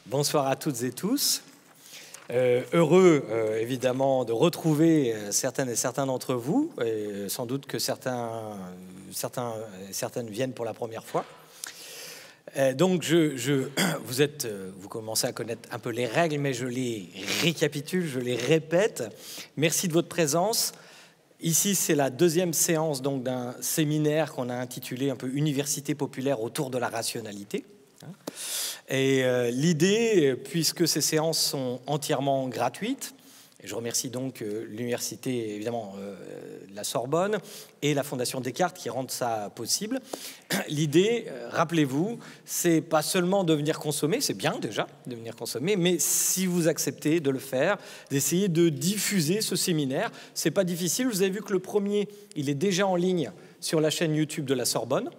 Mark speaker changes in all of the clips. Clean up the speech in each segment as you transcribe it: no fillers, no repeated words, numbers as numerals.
Speaker 1: Bonsoir à toutes et tous. Heureux, évidemment, de retrouver certaines et certains d'entre vous, et sans doute que certaines viennent pour la première fois. Donc, vous commencez à connaître un peu les règles, mais je les récapitule, je les répète. Merci de votre présence. Ici, c'est la deuxième séance donc, d'un séminaire qu'on a intitulé un peu « Université populaire autour de la rationalité ». Et l'idée, puisque ces séances sont entièrement gratuites, et je remercie donc l'université, évidemment, la Sorbonne et la Fondation Descartes qui rendent ça possible. L'idée, rappelez-vous, c'est pas seulement de venir consommer, c'est bien déjà de venir consommer, mais si vous acceptez de le faire, d'essayer de diffuser ce séminaire. C'est pas difficile, vous avez vu que le premier, il est déjà en ligne sur la chaîne YouTube de la Sorbonne.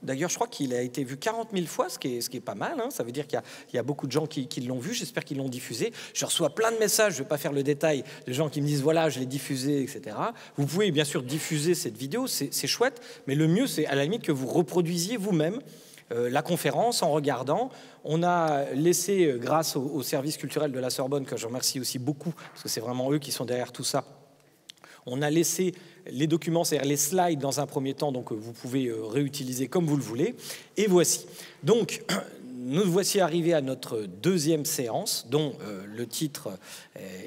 Speaker 1: D'ailleurs, je crois qu'il a été vu 40 000 fois, ce qui est pas mal. Ça veut dire qu'il y a beaucoup de gens qui l'ont vu. J'espère qu'ils l'ont diffusé. Je reçois plein de messages, je ne vais pas faire le détail, de gens qui me disent « voilà, je l'ai diffusé », etc. Vous pouvez bien sûr diffuser cette vidéo, c'est chouette, mais le mieux, c'est à la limite que vous reproduisiez vous-même la conférence en regardant. On a laissé, grâce au service culturel de la Sorbonne, que je remercie aussi beaucoup, parce que c'est vraiment eux qui sont derrière tout ça, on a laissé les documents, c'est-à-dire les slides dans un premier temps, donc vous pouvez réutiliser comme vous le voulez. Et voici. Donc, nous voici arrivés à notre deuxième séance, dont le titre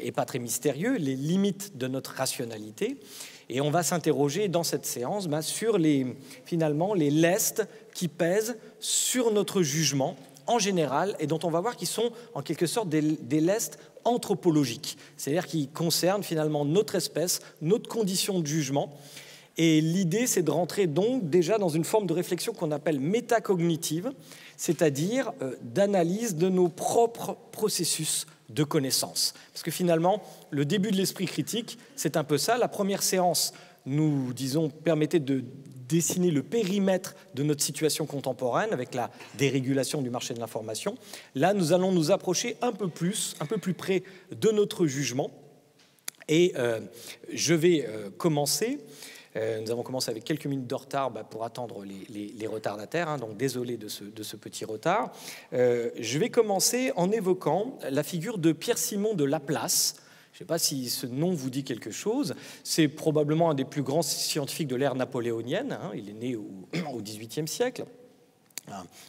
Speaker 1: n'est pas très mystérieux, les limites de notre rationalité. Et on va s'interroger dans cette séance sur finalement les lestes qui pèsent sur notre jugement en général, et dont on va voir qu'ils sont en quelque sorte des lestes anthropologiques, c'est-à-dire qui concernent finalement notre espèce, notre condition de jugement. Et l'idée, c'est de rentrer donc déjà dans une forme de réflexion qu'on appelle métacognitive, c'est-à-dire d'analyse de nos propres processus de connaissance. Parce que finalement, le début de l'esprit critique, c'est un peu ça. La première séance, nous disons, permettait de dessiner le périmètre de notre situation contemporaine avec la dérégulation du marché de l'information. Là, nous allons nous approcher un peu plus près de notre jugement. Et je vais commencer. Nous avons commencé avec quelques minutes de retard pour attendre les retardataires, donc désolé de ce petit retard. Je vais commencer en évoquant la figure de Pierre-Simon de Laplace. Je ne sais pas si ce nom vous dit quelque chose. C'est probablement un des plus grands scientifiques de l'ère napoléonienne. Il est né au XVIIIe siècle,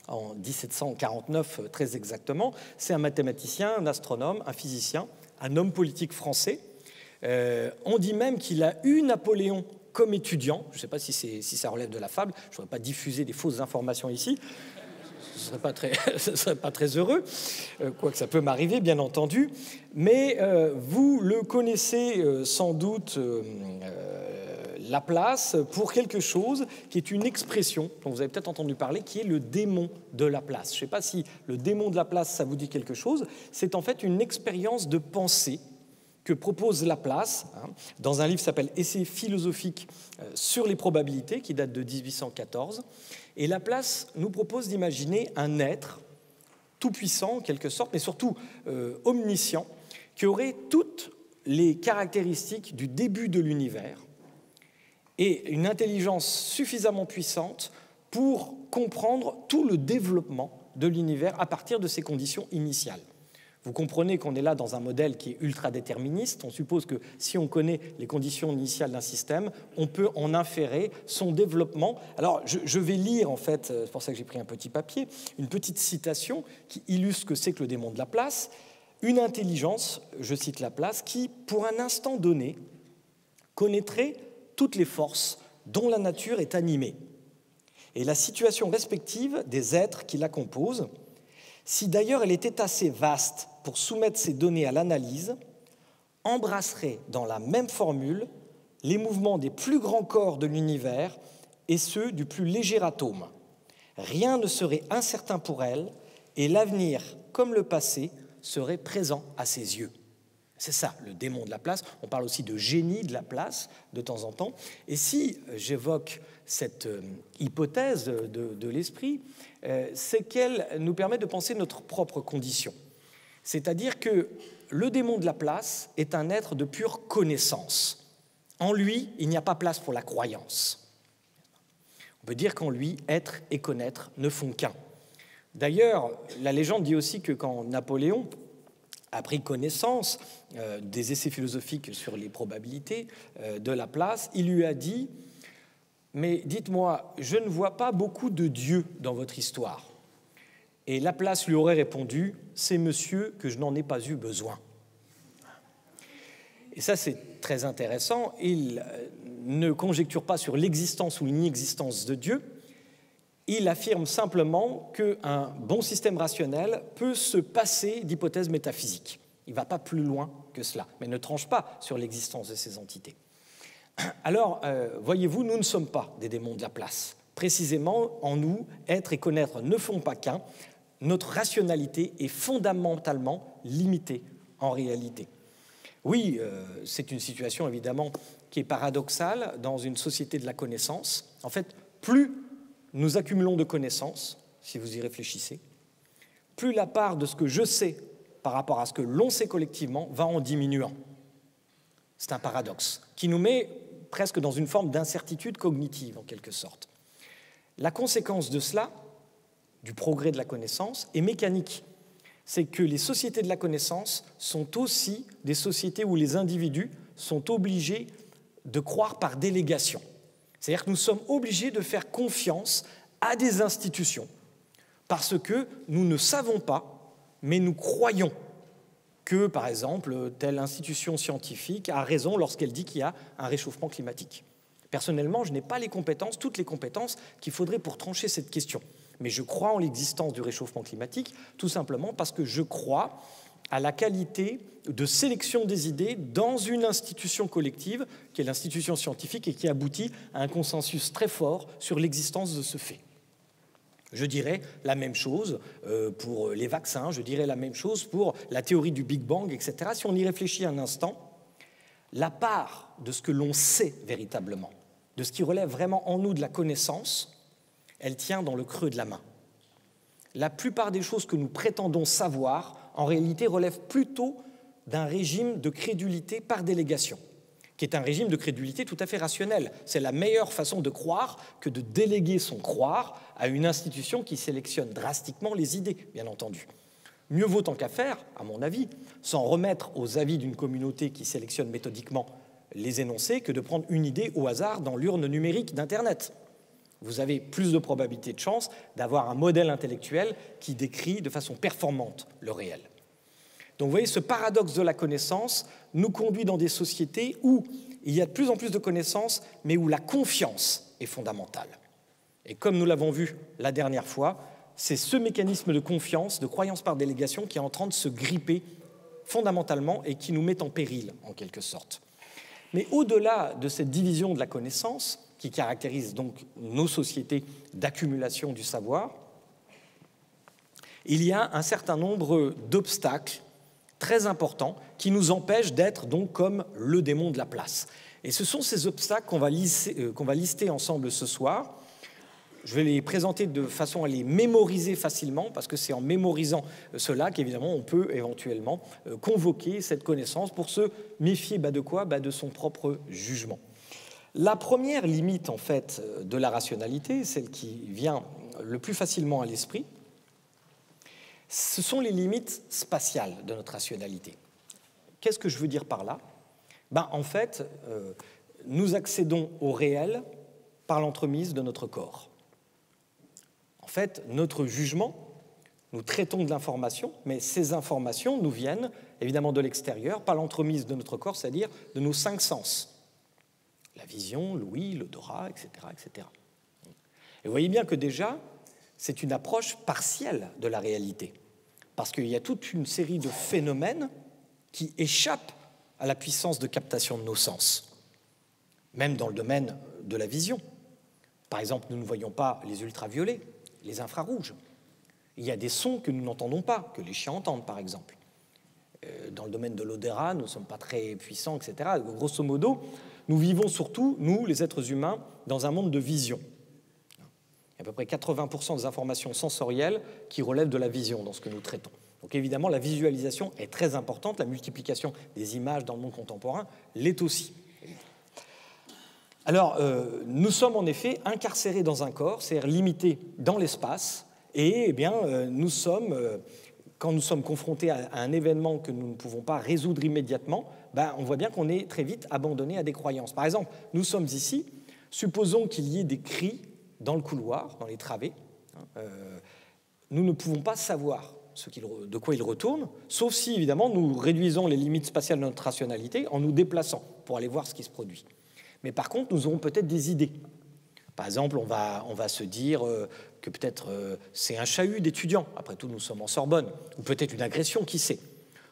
Speaker 1: en 1749 très exactement. C'est un mathématicien, un astronome, un physicien, un homme politique français. On dit même qu'il a eu Napoléon comme étudiant. Je ne sais pas si ça relève de la fable. Je ne voudrais pas diffuser des fausses informations ici. Ce ne serait pas très heureux, quoique ça peut m'arriver, bien entendu. Mais vous le connaissez sans doute, Laplace, pour quelque chose qui est une expression dont vous avez peut-être entendu parler, qui est le démon de Laplace. Je ne sais pas si le démon de Laplace, ça vous dit quelque chose. C'est en fait une expérience de pensée que propose Laplace dans un livre qui s'appelle « Essais philosophiques sur les probabilités » qui date de 1814. Et Laplace nous propose d'imaginer un être tout-puissant, en quelque sorte, mais surtout omniscient, qui aurait toutes les caractéristiques du début de l'univers et une intelligence suffisamment puissante pour comprendre tout le développement de l'univers à partir de ses conditions initiales. Vous comprenez qu'on est là dans un modèle qui est ultra-déterministe. On suppose que si on connaît les conditions initiales d'un système, on peut en inférer son développement. Alors, je vais lire, en fait, c'est pour ça que j'ai pris un petit papier, une petite citation qui illustre ce que c'est que le démon de Laplace. Une intelligence, je cite Laplace, qui, pour un instant donné, connaîtrait toutes les forces dont la nature est animée et la situation respective des êtres qui la composent. Si d'ailleurs elle était assez vaste pour soumettre ces données à l'analyse, embrasserait dans la même formule les mouvements des plus grands corps de l'univers et ceux du plus léger atome. Rien ne serait incertain pour elle et l'avenir, comme le passé, serait présent à ses yeux. C'est ça, le démon de Laplace. On parle aussi de génie de Laplace de temps en temps. Et si j'évoque cette hypothèse de l'esprit, c'est qu'elle nous permet de penser notre propre condition. C'est-à-dire que le démon de Laplace est un être de pure connaissance. En lui, il n'y a pas place pour la croyance. On peut dire qu'en lui, être et connaître ne font qu'un. D'ailleurs, la légende dit aussi que quand Napoléon a pris connaissance des essais philosophiques sur les probabilités de Laplace, il lui a dit « Mais dites-moi, je ne vois pas beaucoup de dieux dans votre histoire. » Et Laplace lui aurait répondu « C'est monsieur que je n'en ai pas eu besoin. » Et ça, c'est très intéressant. Il ne conjecture pas sur l'existence ou l'inexistence de Dieu. Il affirme simplement qu'un bon système rationnel peut se passer d'hypothèses métaphysiques. Il ne va pas plus loin que cela, mais ne tranche pas sur l'existence de ces entités. Alors, voyez-vous, nous ne sommes pas des démons de Laplace. Précisément, en nous, être et connaître ne font pas qu'un. Notre rationalité est fondamentalement limitée en réalité. Oui, c'est une situation évidemment qui est paradoxale dans une société de la connaissance. En fait, plus nous accumulons de connaissances, si vous y réfléchissez, plus la part de ce que je sais par rapport à ce que l'on sait collectivement va en diminuant. C'est un paradoxe qui nous met presque dans une forme d'incertitude cognitive, en quelque sorte. La conséquence de cela, du progrès de la connaissance, est mécanique. C'est que les sociétés de la connaissance sont aussi des sociétés où les individus sont obligés de croire par délégation. C'est-à-dire que nous sommes obligés de faire confiance à des institutions parce que nous ne savons pas, mais nous croyons que, par exemple, telle institution scientifique a raison lorsqu'elle dit qu'il y a un réchauffement climatique. Personnellement, je n'ai pas les compétences, toutes les compétences qu'il faudrait pour trancher cette question. Mais je crois en l'existence du réchauffement climatique, tout simplement parce que je crois à la qualité de sélection des idées dans une institution collective, qui est l'institution scientifique, et qui aboutit à un consensus très fort sur l'existence de ce fait. Je dirais la même chose pour les vaccins, je dirais la même chose pour la théorie du Big Bang, etc. Si on y réfléchit un instant, la part de ce que l'on sait véritablement, de ce qui relève vraiment en nous de la connaissance, elle tient dans le creux de la main. La plupart des choses que nous prétendons savoir, en réalité, relèvent plutôt d'un régime de crédulité par délégation, qui est un régime de crédulité tout à fait rationnel. C'est la meilleure façon de croire que de déléguer son croire à une institution qui sélectionne drastiquement les idées, bien entendu. Mieux vaut tant qu'à faire, à mon avis, s'en remettre aux avis d'une communauté qui sélectionne méthodiquement les énoncés que de prendre une idée au hasard dans l'urne numérique d'Internet. Vous avez plus de probabilité de chance d'avoir un modèle intellectuel qui décrit de façon performante le réel. Donc vous voyez, ce paradoxe de la connaissance nous conduit dans des sociétés où il y a de plus en plus de connaissances, mais où la confiance est fondamentale. Et comme nous l'avons vu la dernière fois, c'est ce mécanisme de confiance, de croyance par délégation qui est en train de se gripper fondamentalement et qui nous met en péril, en quelque sorte. Mais au-delà de cette division de la connaissance, qui caractérise donc nos sociétés d'accumulation du savoir, il y a un certain nombre d'obstacles très importants qui nous empêchent d'être donc comme le démon de Laplace. Et ce sont ces obstacles qu'on va lister ensemble ce soir. Je vais les présenter de façon à les mémoriser facilement, parce que c'est en mémorisant cela qu'évidemment on peut éventuellement convoquer cette connaissance pour se méfier de quoi ? De son propre jugement. La première limite en fait de la rationalité, celle qui vient le plus facilement à l'esprit, ce sont les limites spatiales de notre rationalité. Qu'est-ce que je veux dire par là ? En fait, nous accédons au réel par l'entremise de notre corps. En fait, notre jugement, nous traitons de l'information, mais ces informations nous viennent évidemment de l'extérieur par l'entremise de notre corps, c'est-à-dire de nos 5 sens. La vision, l'ouïe, l'odorat, etc., etc. Et vous voyez bien que déjà, c'est une approche partielle de la réalité, parce qu'il y a toute une série de phénomènes qui échappent à la puissance de captation de nos sens, même dans le domaine de la vision. Par exemple, nous ne voyons pas les ultraviolets, les infrarouges. Il y a des sons que nous n'entendons pas, que les chiens entendent, par exemple. Dans le domaine de l'odorat, nous ne sommes pas très puissants, etc. Grosso modo, nous vivons surtout, nous, les êtres humains, dans un monde de vision. Il y a à peu près 80% des informations sensorielles qui relèvent de la vision dans ce que nous traitons. Donc évidemment, la visualisation est très importante, la multiplication des images dans le monde contemporain l'est aussi. Alors, nous sommes en effet incarcérés dans un corps, c'est-à-dire limités dans l'espace, Et eh bien, quand nous sommes confrontés à un événement que nous ne pouvons pas résoudre immédiatement, on voit bien qu'on est très vite abandonné à des croyances. Par exemple, nous sommes ici, supposons qu'il y ait des cris dans le couloir, dans les travées. Nous ne pouvons pas savoir de quoi ils retournent, sauf si, évidemment, nous réduisons les limites spatiales de notre rationalité en nous déplaçant pour aller voir ce qui se produit. Mais par contre, nous aurons peut-être des idées. Par exemple, on va se dire que peut-être c'est un chahut d'étudiants. Après tout, nous sommes en Sorbonne. Ou peut-être une agression, qui sait.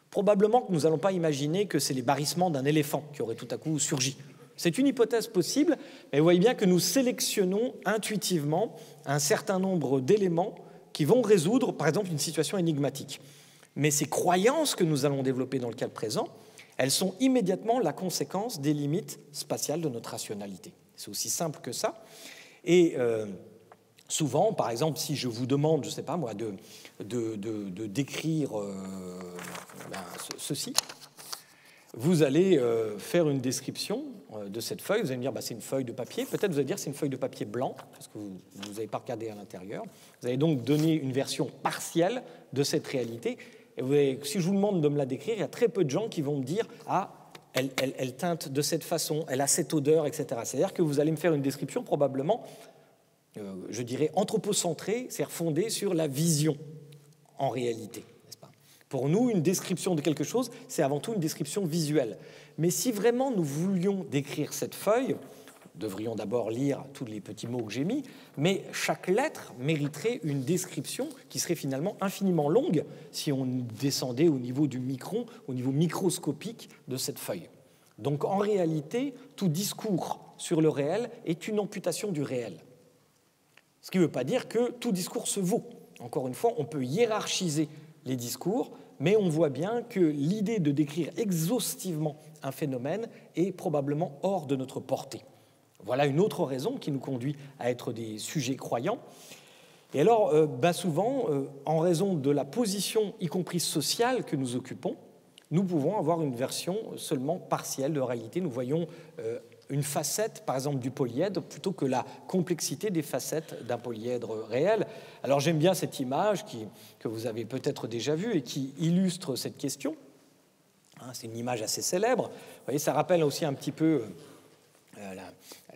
Speaker 1: Probablement que nous n'allons pas imaginer que c'est les barrissements d'un éléphant qui aurait tout à coup surgi. C'est une hypothèse possible, mais vous voyez bien que nous sélectionnons intuitivement un certain nombre d'éléments qui vont résoudre, par exemple, une situation énigmatique. Mais ces croyances que nous allons développer dans le cas présent, elles sont immédiatement la conséquence des limites spatiales de notre rationalité. C'est aussi simple que ça. Et souvent, par exemple, si je vous demande, je ne sais pas moi, de décrire ceci, vous allez faire une description de cette feuille. Vous allez me dire, c'est une feuille de papier. Peut-être vous allez dire c'est une feuille de papier blanc, parce que vous n'avez pas regardé à l'intérieur. Vous allez donc donner une version partielle de cette réalité. Et si je vous demande de me la décrire, il y a très peu de gens qui vont me dire « Ah, elle teinte de cette façon, elle a cette odeur, etc. » C'est-à-dire que vous allez me faire une description probablement, je dirais, anthropocentrée, c'est-à-dire fondée sur la vision en réalité. Pour nous, une description de quelque chose, c'est avant tout une description visuelle. Mais si vraiment nous voulions décrire cette feuille, nous devrions d'abord lire tous les petits mots que j'ai mis, mais chaque lettre mériterait une description qui serait finalement infiniment longue si on descendait au niveau du micron, au niveau microscopique de cette feuille. Donc en réalité, tout discours sur le réel est une amputation du réel. Ce qui ne veut pas dire que tout discours se vaut. Encore une fois, on peut hiérarchiser les discours, mais on voit bien que l'idée de décrire exhaustivement un phénomène est probablement hors de notre portée. Voilà une autre raison qui nous conduit à être des sujets croyants. Et alors, souvent, en raison de la position, y compris sociale, que nous occupons, nous pouvons avoir une version seulement partielle de réalité. Nous voyons une facette, par exemple, du polyèdre, plutôt que la complexité des facettes d'un polyèdre réel. Alors j'aime bien cette image que vous avez peut-être déjà vue et qui illustre cette question. C'est une image assez célèbre. Vous voyez, ça rappelle aussi un petit peu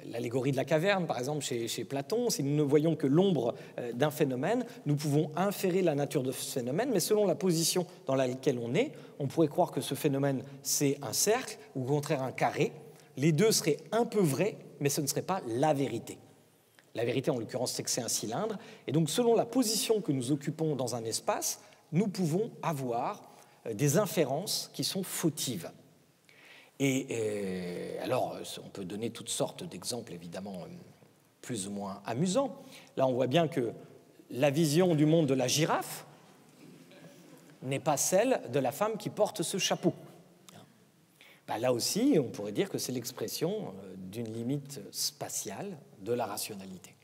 Speaker 1: l'allégorie de la caverne, par exemple, chez Platon. Si nous ne voyons que l'ombre d'un phénomène, nous pouvons inférer la nature de ce phénomène, mais selon la position dans laquelle on est, on pourrait croire que ce phénomène, c'est un cercle, ou au contraire un carré. Les deux seraient un peu vrais, mais ce ne serait pas la vérité. La vérité, en l'occurrence, c'est que c'est un cylindre. Et donc, selon la position que nous occupons dans un espace, nous pouvons avoir des inférences qui sont fautives. Et alors, on peut donner toutes sortes d'exemples, évidemment, plus ou moins amusants. Là, on voit bien que la vision du monde de la girafe n'est pas celle de la femme qui porte ce chapeau. Là aussi, on pourrait dire que c'est l'expression d'une limite spatiale de la rationalité.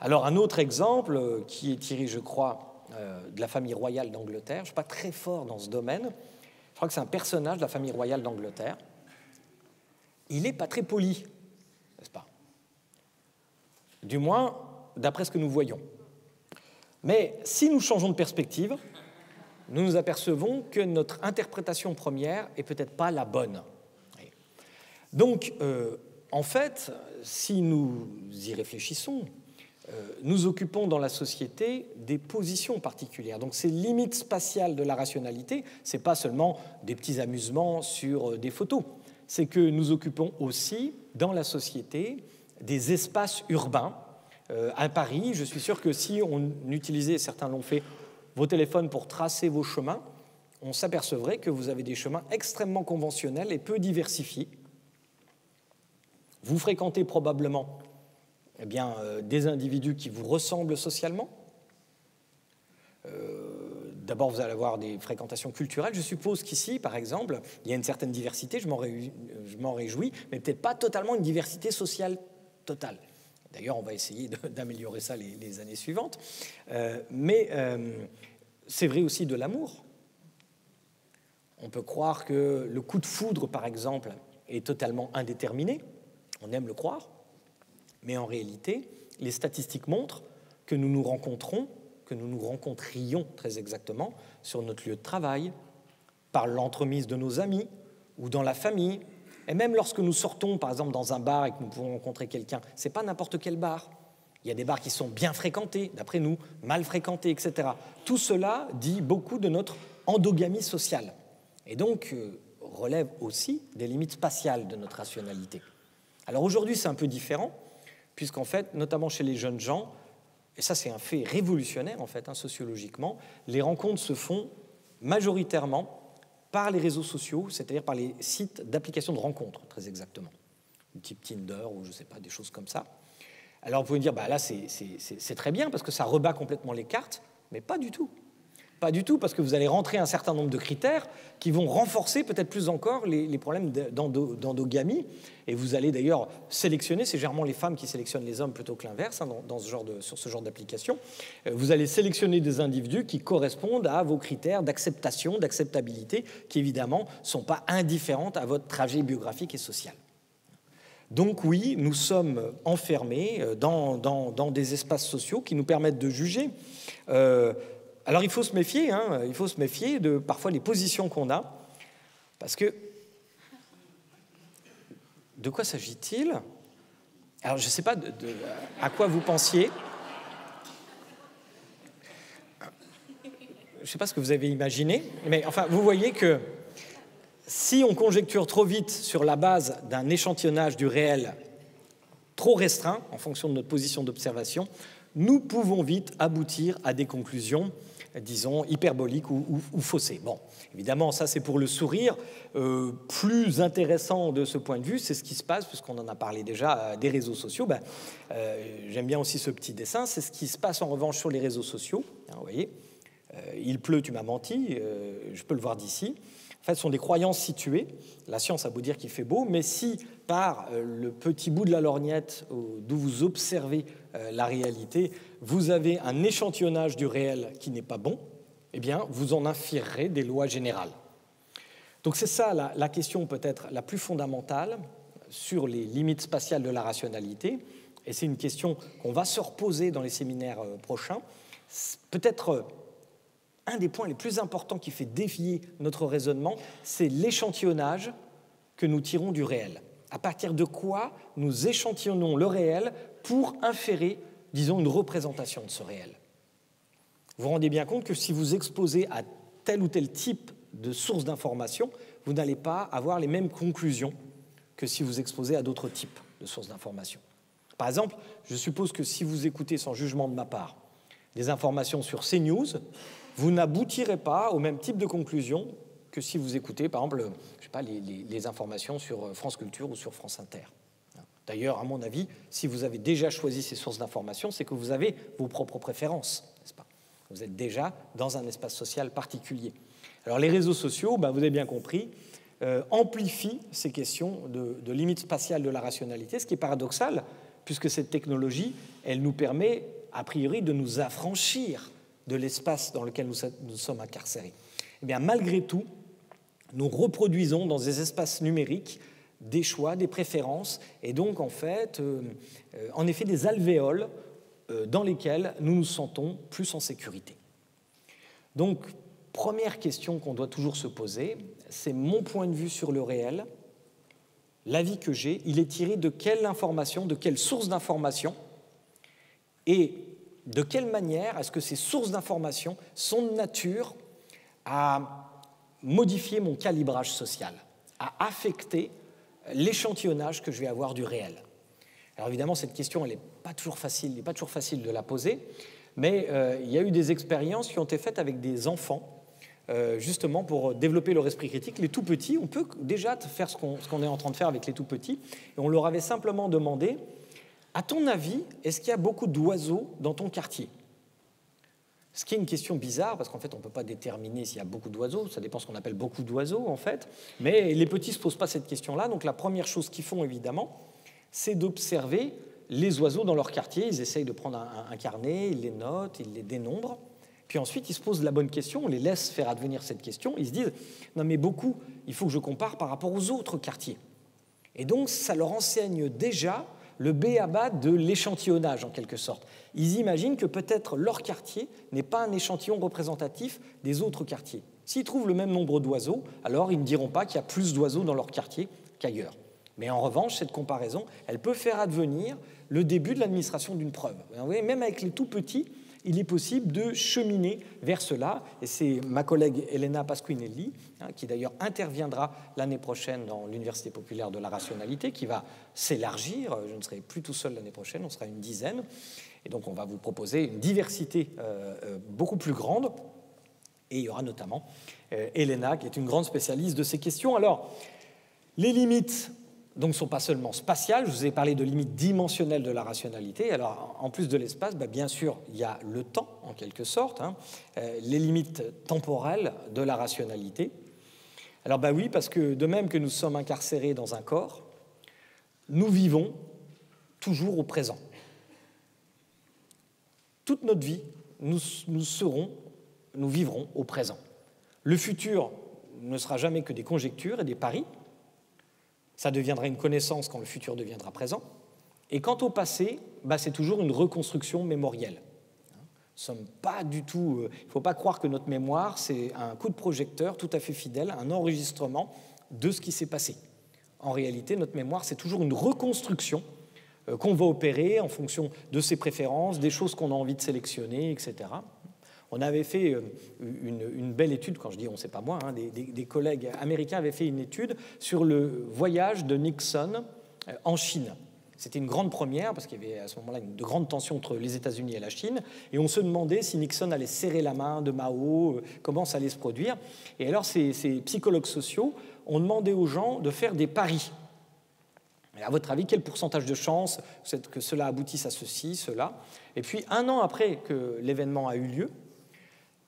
Speaker 1: Alors, un autre exemple qui est tiré, je crois, de la famille royale d'Angleterre. Je ne suis pas très fort dans ce domaine. Je crois que c'est un personnage de la famille royale d'Angleterre. Il n'est pas très poli, n'est-ce pas? Du moins, d'après ce que nous voyons. Mais si nous changeons de perspective, nous nous apercevons que notre interprétation première n'est peut-être pas la bonne. Donc, en fait, si nous y réfléchissons, nous occupons dans la société des positions particulières. Donc, ces limites spatiales de la rationalité, ce n'est pas seulement des petits amusements sur des photos. C'est que nous occupons aussi, dans la société, des espaces urbains. À Paris, je suis sûr que si on utilisait, certains l'ont fait, vos téléphones pour tracer vos chemins, on s'apercevrait que vous avez des chemins extrêmement conventionnels et peu diversifiés. Vous fréquentez probablement des individus qui vous ressemblent socialement. D'abord, vous allez avoir des fréquentations culturelles. Je suppose qu'ici, par exemple, il y a une certaine diversité, je m'en réjouis, mais peut-être pas totalement une diversité sociale totale. D'ailleurs, on va essayer d'améliorer ça les années suivantes. Mais c'est vrai aussi de l'amour. On peut croire que le coup de foudre, par exemple, est totalement indéterminé. On aime le croire. Mais en réalité, les statistiques montrent que nous nous rencontrons que nous nous rencontrions très exactement sur notre lieu de travail, par l'entremise de nos amis ou dans la famille. Et même lorsque nous sortons, par exemple, dans un bar et que nous pouvons rencontrer quelqu'un, ce n'est pas n'importe quel bar. Il y a des bars qui sont bien fréquentés, d'après nous, mal fréquentés, etc. Tout cela dit beaucoup de notre endogamie sociale. Et donc, relève aussi des limites spatiales de notre rationalité. Alors aujourd'hui, c'est un peu différent, puisqu'en fait, notamment chez les jeunes gens, et ça c'est un fait révolutionnaire en fait, sociologiquement, les rencontres se font majoritairement par les réseaux sociaux, c'est-à-dire par les sites d'applications de rencontres, très exactement, type Tinder ou je ne sais pas, des choses comme ça. Alors vous pouvez me dire, bah là c'est très bien parce que ça rebat complètement les cartes, mais pas du tout. Pas du tout, parce que vous allez rentrer un certain nombre de critères qui vont renforcer peut-être plus encore les problèmes d'endogamie. Et vous allez d'ailleurs sélectionner, c'est généralement les femmes qui sélectionnent les hommes plutôt que l'inverse sur ce genre d'application. Vous allez sélectionner des individus qui correspondent à vos critères d'acceptation, d'acceptabilité, qui évidemment ne sont pas indifférentes à votre trajet biographique et social. Donc oui, nous sommes enfermés dans des espaces sociaux qui nous permettent de juger. Alors il faut se méfier, il faut se méfier de parfois les positions qu'on a, parce que de quoi s'agit-il? Alors je ne sais pas à quoi vous pensiez. Je ne sais pas ce que vous avez imaginé, mais enfin vous voyez que si on conjecture trop vite sur la base d'un échantillonnage du réel trop restreint, en fonction de notre position d'observation, nous pouvons vite aboutir à des conclusions, disons, hyperboliques ou faussées. Bon, évidemment, ça c'est pour le sourire. Plus intéressant de ce point de vue, c'est ce qui se passe, puisqu'on en a parlé déjà des réseaux sociaux. J'aime bien aussi ce petit dessin, c'est ce qui se passe en revanche sur les réseaux sociaux. Vous voyez, il pleut, tu m'as menti, je peux le voir d'ici. En fait, ce sont des croyances situées. La science a beau dire qu'il fait beau, mais si par le petit bout de la lorgnette d'où vous observez la réalité, vous avez un échantillonnage du réel qui n'est pas bon, eh bien, vous en inférerez des lois générales. Donc c'est ça la question peut-être la plus fondamentale sur les limites spatiales de la rationalité, et c'est une question qu'on va se reposer dans les séminaires prochains. Peut-être un des points les plus importants qui fait défier notre raisonnement, c'est l'échantillonnage que nous tirons du réel. À partir de quoi nous échantillonnons le réel pour inférer, disons, une représentation de ce réel. Vous vous rendez bien compte que si vous exposez à tel ou tel type de source d'information, vous n'allez pas avoir les mêmes conclusions que si vous exposez à d'autres types de sources d'information. Par exemple, je suppose que si vous écoutez sans jugement de ma part des informations sur CNews, vous n'aboutirez pas au même type de conclusion que si vous écoutez, par exemple, je sais pas, les informations sur France Culture ou sur France Inter. D'ailleurs, à mon avis, si vous avez déjà choisi ces sources d'information, c'est que vous avez vos propres préférences, n'est-ce pas? Vous êtes déjà dans un espace social particulier. Alors, les réseaux sociaux, vous avez bien compris, amplifient ces questions de limites spatiales de la rationalité, ce qui est paradoxal, puisque cette technologie, elle nous permet, a priori, de nous affranchir de l'espace dans lequel nous sommes incarcérés. Eh bien, malgré tout, nous reproduisons dans des espaces numériques des choix, des préférences, et donc en effet des alvéoles dans lesquels nous nous sentons plus en sécurité. Donc, première question qu'on doit toujours se poser, c'est mon point de vue sur le réel. L'avis que j'ai, il est tiré de quelle information, de quelle source d'information, et de quelle manière est-ce que ces sources d'information sont de nature à modifier mon calibrage social, à affecter l'échantillonnage que je vais avoir du réel. Alors évidemment, cette question, elle n'est pas toujours facile de la poser, mais il y a eu des expériences qui ont été faites avec des enfants, justement pour développer leur esprit critique. Les tout-petits, on peut déjà faire ce qu'on est en train de faire avec les tout-petits, et on leur avait simplement demandé, à ton avis, est-ce qu'il y a beaucoup d'oiseaux dans ton quartier? Ce qui est une question bizarre, parce qu'en fait, on ne peut pas déterminer s'il y a beaucoup d'oiseaux, ça dépend de ce qu'on appelle beaucoup d'oiseaux, en fait, mais les petits ne se posent pas cette question-là, donc la première chose qu'ils font, évidemment, c'est d'observer les oiseaux dans leur quartier. Ils essayent de prendre un carnet, ils les notent, ils les dénombrent, puis ensuite, ils se posent la bonne question, on les laisse faire advenir cette question, ils se disent « Non, mais beaucoup, il faut que je compare par rapport aux autres quartiers ». Et donc, ça leur enseigne déjà le b.a.-ba de l'échantillonnage en quelque sorte. Ils imaginent que peut-être leur quartier n'est pas un échantillon représentatif des autres quartiers. S'ils trouvent le même nombre d'oiseaux, alors ils ne diront pas qu'il y a plus d'oiseaux dans leur quartier qu'ailleurs. Mais en revanche, cette comparaison, elle peut faire advenir le début de l'administration d'une preuve. Vous voyez, même avec les tout petits, il est possible de cheminer vers cela. Et c'est ma collègue Elena Pasquinelli, qui d'ailleurs interviendra l'année prochaine dans l'Université populaire de la rationalité, qui va s'élargir. Je ne serai plus tout seul l'année prochaine, on sera une dizaine. Et donc on va vous proposer une diversité beaucoup plus grande. Et il y aura notamment Elena, qui est une grande spécialiste de ces questions. Alors, les limites donc, ne sont pas seulement spatiales. Je vous ai parlé de limites dimensionnelles de la rationalité. Alors, en plus de l'espace, bien sûr, il y a le temps, en quelque sorte, les limites temporelles de la rationalité. Alors, oui, parce que de même que nous sommes incarcérés dans un corps, nous vivons toujours au présent. Toute notre vie, nous vivrons au présent. Le futur ne sera jamais que des conjectures et des paris. Ça deviendra une connaissance quand le futur deviendra présent. Et quant au passé, c'est toujours une reconstruction mémorielle. Nous sommes pas du tout... Il ne faut pas croire que notre mémoire, c'est un coup de projecteur tout à fait fidèle, un enregistrement de ce qui s'est passé. En réalité, notre mémoire, c'est toujours une reconstruction qu'on va opérer en fonction de ses préférences, des choses qu'on a envie de sélectionner, etc. On avait fait une belle étude, quand je dis on, c'est pas moi, des collègues américains avaient fait une étude sur le voyage de Nixon en Chine. C'était une grande première, parce qu'il y avait à ce moment-là de grandes tensions entre les États-Unis et la Chine, et on se demandait si Nixon allait serrer la main de Mao, comment ça allait se produire. Et alors ces psychologues sociaux ont demandé aux gens de faire des paris. Et à votre avis, quel pourcentage de chance que cela aboutisse à ceci, cela? Et puis, 1 an après que l'événement a eu lieu,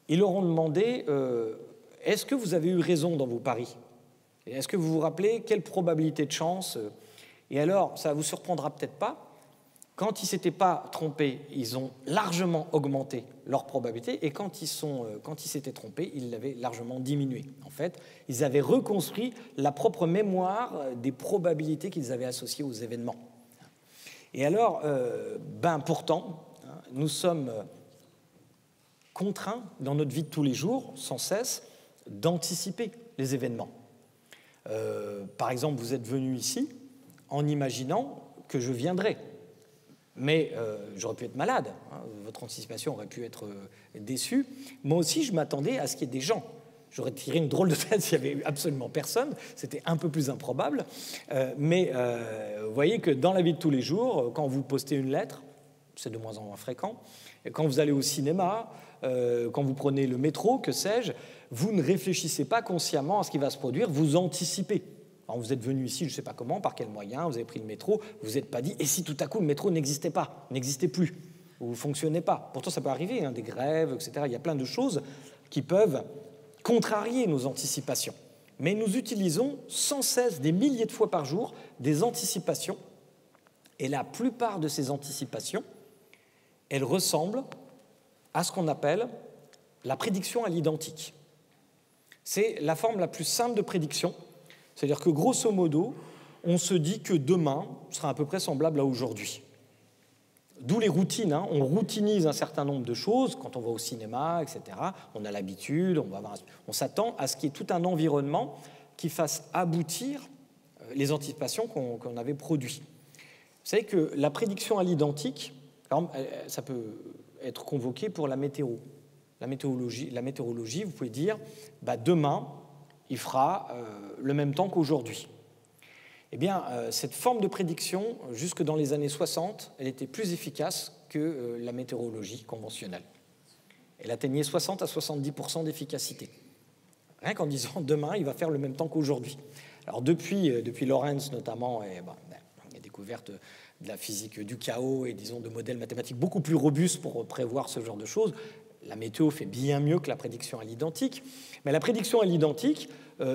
Speaker 1: ils leur ont demandé est-ce que vous avez eu raison dans vos paris? Est-ce que vous vous rappelez quelle probabilité de chance? Et alors, ça ne vous surprendra peut-être pas, quand ils ne s'étaient pas trompés, ils ont largement augmenté leur probabilité, et quand ils s'étaient trompés, ils l'avaient largement diminué. En fait, ils avaient reconstruit la propre mémoire des probabilités qu'ils avaient associées aux événements. Et alors, pourtant, nous sommes contraints dans notre vie de tous les jours, sans cesse, d'anticiper les événements. Par exemple, vous êtes venu ici en imaginant que je viendrais. Mais j'aurais pu être malade, votre anticipation aurait pu être déçue. Moi aussi, je m'attendais à ce qu'il y ait des gens. J'aurais tiré une drôle de tête s'il n'y avait eu absolument personne. C'était un peu plus improbable. Mais vous voyez que dans la vie de tous les jours, quand vous postez une lettre, c'est de moins en moins fréquent, et quand vous allez au cinéma, quand vous prenez le métro, que sais-je, vous ne réfléchissez pas consciemment à ce qui va se produire, vous anticipez. Alors vous êtes venu ici, je ne sais pas comment, par quel moyen, vous avez pris le métro, vous n'êtes pas dit, et si tout à coup le métro n'existait pas, n'existait plus, ou ne fonctionnait pas. Pourtant ça peut arriver, des grèves, etc. Il y a plein de choses qui peuvent contrarier nos anticipations. Mais nous utilisons sans cesse, des milliers de fois par jour, des anticipations, et la plupart de ces anticipations, elles ressemblent à ce qu'on appelle la prédiction à l'identique. C'est la forme la plus simple de prédiction. C'est-à-dire que, grosso modo, on se dit que demain sera à peu près semblable à aujourd'hui. D'où les routines. On routinise un certain nombre de choses. Quand on va au cinéma, etc., on a l'habitude, on s'attend à ce qu'il y ait tout un environnement qui fasse aboutir les anticipations qu'on avait produites. Vous savez que la prédiction à l'identique, ça peut être convoqué pour la météo. La météorologie, vous pouvez dire, demain, il fera le même temps qu'aujourd'hui. Eh bien, cette forme de prédiction, jusque dans les années 60, elle était plus efficace que la météorologie conventionnelle. Elle atteignait 60 à 70% d'efficacité. Rien qu'en disant demain, il va faire le même temps qu'aujourd'hui. Alors depuis Lorentz notamment, et la découverte de la physique du chaos et disons de modèles mathématiques beaucoup plus robustes pour prévoir ce genre de choses, la météo fait bien mieux que la prédiction à l'identique. Mais la prédiction à l'identique,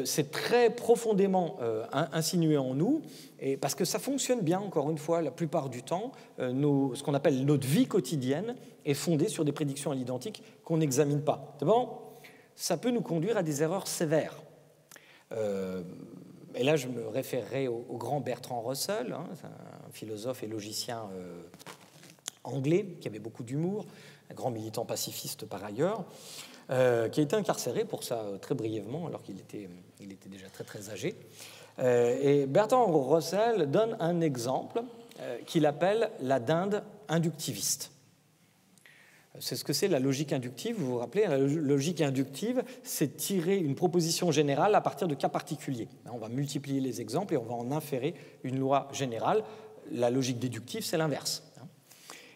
Speaker 1: c'est très profondément insinué en nous, et parce que ça fonctionne bien, encore une fois, la plupart du temps. Ce qu'on appelle notre vie quotidienne est fondée sur des prédictions à l'identique qu'on n'examine pas. D'abord, ça peut nous conduire à des erreurs sévères. et là je me référerai au grand Bertrand Russell, hein, un philosophe et logicien anglais qui avait beaucoup d'humour, un grand militant pacifiste par ailleurs, qui a été incarcéré pour ça très brièvement alors qu'il était déjà très très âgé. Et Bertrand Russell donne un exemple qu'il appelle la dinde inductiviste. C'est ce que c'est la logique inductive, vous vous rappelez, la logique inductive, c'est tirer une proposition générale à partir de cas particuliers. On va multiplier les exemples et on va en inférer une loi générale. La logique déductive, c'est l'inverse.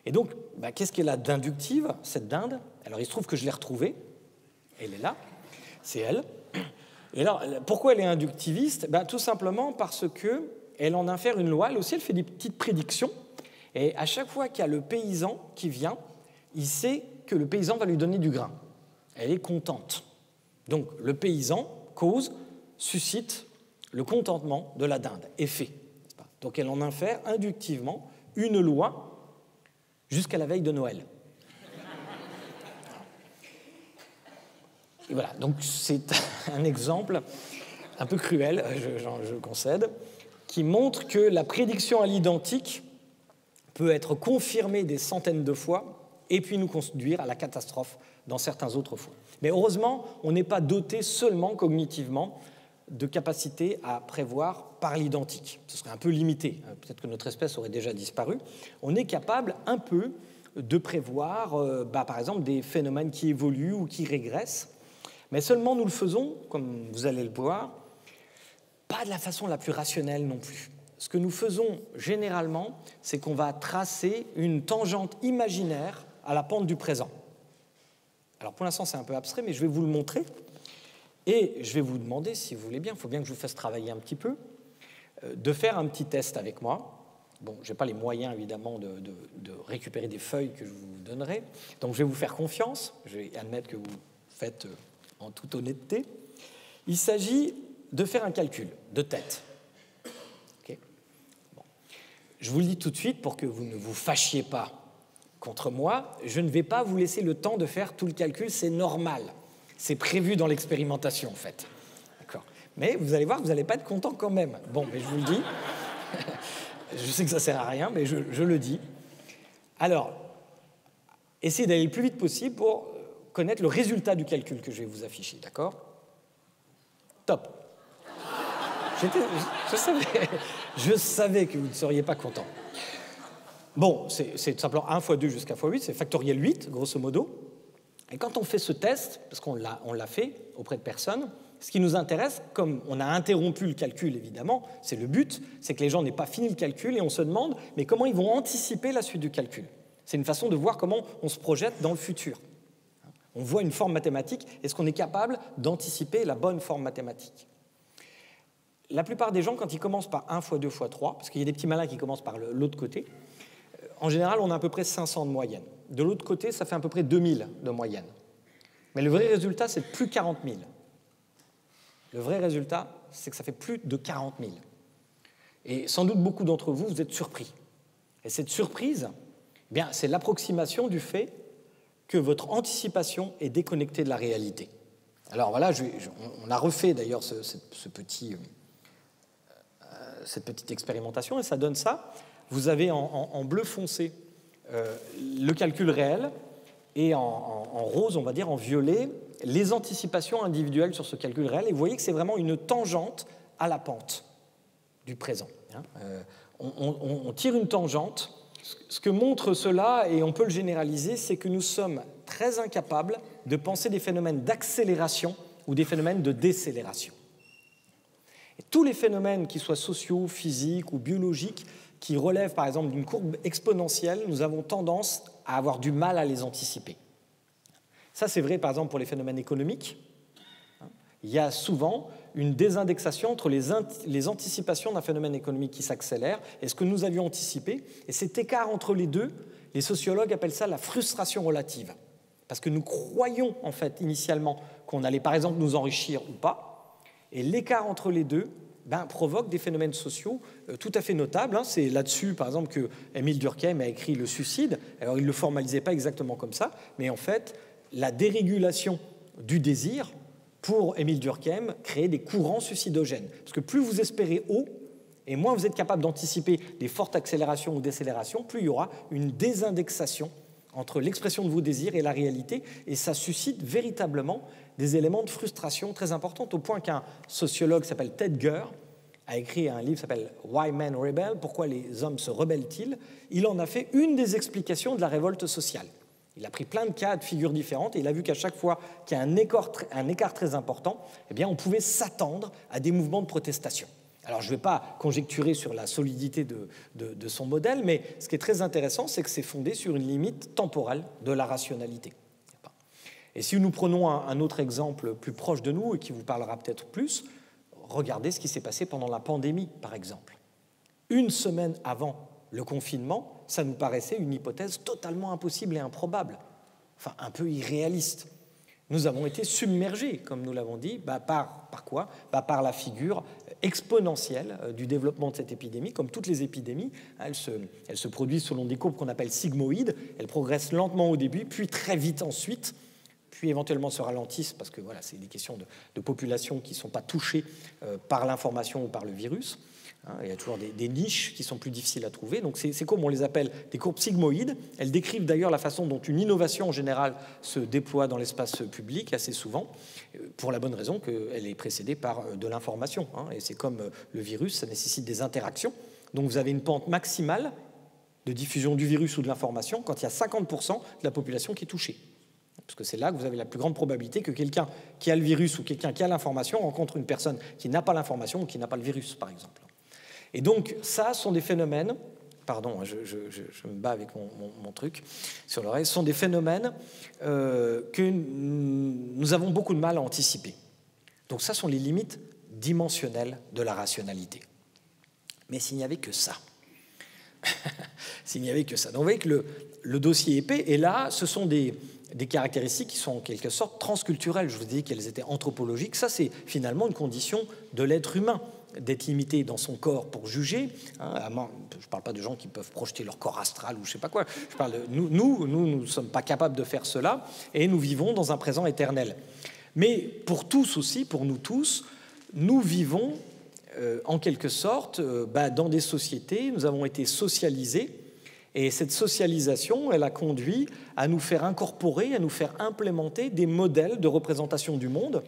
Speaker 1: Et donc, qu'est-ce qu'est la d'inductive, cette dinde? Alors, il se trouve que je l'ai retrouvée, elle est là, c'est elle. Et alors, pourquoi elle est inductiviste? Tout simplement parce qu'elle en infère une loi, elle aussi, elle fait des petites prédictions, et à chaque fois qu'il y a le paysan qui vient, il sait que le paysan va lui donner du grain. Elle est contente. Donc, le paysan cause, suscite le contentement de la dinde, effet. Donc, elle en infère inductivement une loi jusqu'à la veille de Noël. Et voilà, donc c'est un exemple un peu cruel, je concède, qui montre que la prédiction à l'identique peut être confirmée des centaines de fois et puis nous conduire à la catastrophe dans certains autres fois. Mais heureusement, on n'est pas doté seulement cognitivement de capacité à prévoir par l'identique. Ce serait un peu limité. Peut-être que notre espèce aurait déjà disparu. On est capable un peu de prévoir, par exemple, des phénomènes qui évoluent ou qui régressent. Mais seulement nous le faisons, comme vous allez le voir, pas de la façon la plus rationnelle non plus. Ce que nous faisons généralement, c'est qu'on va tracer une tangente imaginaire à la pente du présent. Alors pour l'instant, c'est un peu abstrait, mais je vais vous le montrer. Et je vais vous demander, si vous voulez bien, il faut bien que je vous fasse travailler un petit peu, de faire un petit test avec moi. Bon, je n'ai pas les moyens, évidemment, de récupérer des feuilles que je vous donnerai. Donc je vais vous faire confiance. Je vais admettre que vous faites en toute honnêteté. Il s'agit de faire un calcul de tête. Okay. Bon. Je vous le dis tout de suite pour que vous ne vous fâchiez pas contre moi. Je ne vais pas vous laisser le temps de faire tout le calcul, c'est normal. C'est prévu dans l'expérimentation, en fait. D'accord. Mais vous allez voir, vous n'allez pas être content quand même. Bon, mais je vous le dis. Je sais que ça ne sert à rien, mais je le dis. Alors, essayez d'aller le plus vite possible pour connaître le résultat du calcul que je vais vous afficher, d'accord? Top. Je savais que vous ne seriez pas content. Bon, c'est tout simplement 1 fois 2 jusqu'à fois 8, c'est factoriel 8, grosso modo. Et quand on fait ce test, parce qu'on l'a fait auprès de personnes, ce qui nous intéresse, comme on a interrompu le calcul, évidemment, c'est le but, c'est que les gens n'aient pas fini le calcul et on se demande, mais comment ils vont anticiper la suite du calcul? C'est une façon de voir comment on se projette dans le futur. On voit une forme mathématique, est-ce qu'on est capable d'anticiper la bonne forme mathématique? La plupart des gens, quand ils commencent par 1 fois 2 fois 3, parce qu'il y a des petits malins qui commencent par l'autre côté, en général, on a à peu près 500 de moyenne. De l'autre côté, ça fait à peu près 2000 de moyenne. Mais le vrai résultat, c'est plus 40 000. Le vrai résultat, c'est que ça fait plus de 40 000. Et sans doute, beaucoup d'entre vous, vous êtes surpris. Et cette surprise, eh bien, c'est l'approximation du fait que votre anticipation est déconnectée de la réalité. Alors voilà, on a refait d'ailleurs cette petite expérimentation, et ça donne ça. Vous avez en bleu foncé le calcul réel, et en rose, on va dire en violet, les anticipations individuelles sur ce calcul réel. Et vous voyez que c'est vraiment une tangente à la pente du présent. On tire une tangente. Ce que montre cela, et on peut le généraliser, c'est que nous sommes très incapables de penser des phénomènes d'accélération ou des phénomènes de décélération. Et tous les phénomènes, qu'ils soient sociaux, physiques ou biologiques, qui relèvent par exemple d'une courbe exponentielle, nous avons tendance à avoir du mal à les anticiper. Ça, c'est vrai par exemple pour les phénomènes économiques. Il y a souvent une désindexation entre les anticipations d'un phénomène économique qui s'accélère et ce que nous avions anticipé. Et cet écart entre les deux, les sociologues appellent ça la frustration relative. Parce que nous croyons en fait initialement qu'on allait par exemple nous enrichir ou pas. Et l'écart entre les deux provoque des phénomènes sociaux tout à fait notables. C'est là-dessus, par exemple, que Émile Durkheim a écrit le suicide. Alors, il ne le formalisait pas exactement comme ça, mais en fait, la dérégulation du désir pour Émile Durkheim, créer des courants suicidogènes. Parce que plus vous espérez haut, et moins vous êtes capable d'anticiper des fortes accélérations ou décélérations, plus il y aura une désindexation entre l'expression de vos désirs et la réalité, et ça suscite véritablement des éléments de frustration très importants, au point qu'un sociologue qui s'appelle Ted Gurr a écrit un livre qui s'appelle « Why Men Rebel », « Pourquoi les hommes se rebellent-ils ?» Il en a fait une des explications de la révolte sociale. Il a pris plein de cas, de figures différentes, et il a vu qu'à chaque fois qu'il y a un écart très important, eh bien, on pouvait s'attendre à des mouvements de protestation. Alors, je ne vais pas conjecturer sur la solidité de son modèle, mais ce qui est très intéressant, c'est que c'est fondé sur une limite temporelle de la rationalité. Et si nous prenons un autre exemple plus proche de nous et qui vous parlera peut-être plus, regardez ce qui s'est passé pendant la pandémie, par exemple. Une semaine avant le confinement, ça nous paraissait une hypothèse totalement impossible et improbable, enfin un peu irréaliste. Nous avons été submergés, comme nous l'avons dit, par quoi ? Par la figure exponentielle du développement de cette épidémie. Comme toutes les épidémies, elles se produisent selon des courbes qu'on appelle sigmoïdes. Elles progressent lentement au début, puis très vite ensuite, puis éventuellement se ralentissent, parce que voilà, c'est des questions de populations qui ne sont pas touchées par l'information ou par le virus. Il y a toujours des niches qui sont plus difficiles à trouver. Donc c'est comme on les appelle des courbes sigmoïdes. Elles décrivent d'ailleurs la façon dont une innovation en général se déploie dans l'espace public assez souvent, pour la bonne raison qu'elle est précédée par de l'information. Et c'est comme le virus, ça nécessite des interactions. Donc vous avez une pente maximale de diffusion du virus ou de l'information quand il y a 50% de la population qui est touchée. Parce que c'est là que vous avez la plus grande probabilité que quelqu'un qui a le virus ou quelqu'un qui a l'information rencontre une personne qui n'a pas l'information ou qui n'a pas le virus, par exemple. Et donc, ça sont des phénomènes, pardon, je me bats avec mon truc sur l'oreille, ce sont des phénomènes que nous avons beaucoup de mal à anticiper. Donc ça sont les limites dimensionnelles de la rationalité. Mais s'il n'y avait que ça, s'il n'y avait que ça. Donc vous voyez que le dossier épais, et là, ce sont des caractéristiques qui sont en quelque sorte transculturelles. Je vous ai dit qu'elles étaient anthropologiques. Ça, c'est finalement une condition de l'être humain, d'être limité dans son corps pour juger. Je ne parle pas de gens qui peuvent projeter leur corps astral ou je ne sais pas quoi. Je parle de nous ne sommes pas capables de faire cela et nous vivons dans un présent éternel. Mais pour tous aussi, pour nous tous, nous vivons en quelque sorte dans des sociétés, nous avons été socialisés et cette socialisation, elle a conduit à nous faire incorporer, à nous faire implémenter des modèles de représentation du monde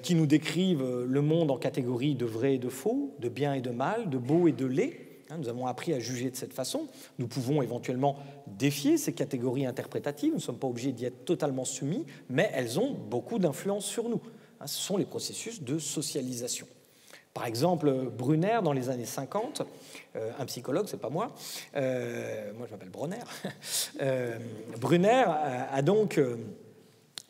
Speaker 1: qui nous décrivent le monde en catégories de vrai et de faux, de bien et de mal, de beau et de laid. Nous avons appris à juger de cette façon. Nous pouvons éventuellement défier ces catégories interprétatives. Nous ne sommes pas obligés d'y être totalement soumis, mais elles ont beaucoup d'influence sur nous. Ce sont les processus de socialisation. Par exemple, Brunner, dans les années 50, un psychologue, c'est pas moi, moi je m'appelle Bronner, Brunner a donc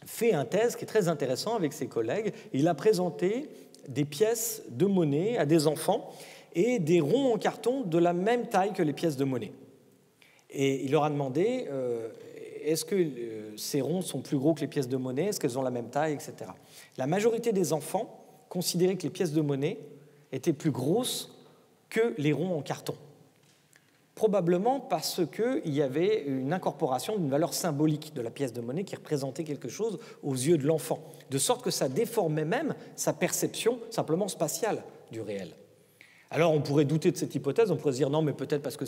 Speaker 1: fait un thèse qui est très intéressant avec ses collègues. Il a présenté des pièces de monnaie à des enfants et des ronds en carton de la même taille que les pièces de monnaie. Et il leur a demandé est-ce que ces ronds sont plus gros que les pièces de monnaie, est-ce qu'elles ont la même taille, etc. La majorité des enfants considéraient que les pièces de monnaie étaient plus grosses que les ronds en carton. Probablement parce qu'il y avait une incorporation d'une valeur symbolique de la pièce de monnaie qui représentait quelque chose aux yeux de l'enfant, de sorte que ça déformait même sa perception simplement spatiale du réel. Alors on pourrait douter de cette hypothèse, on pourrait se dire non mais peut-être parce que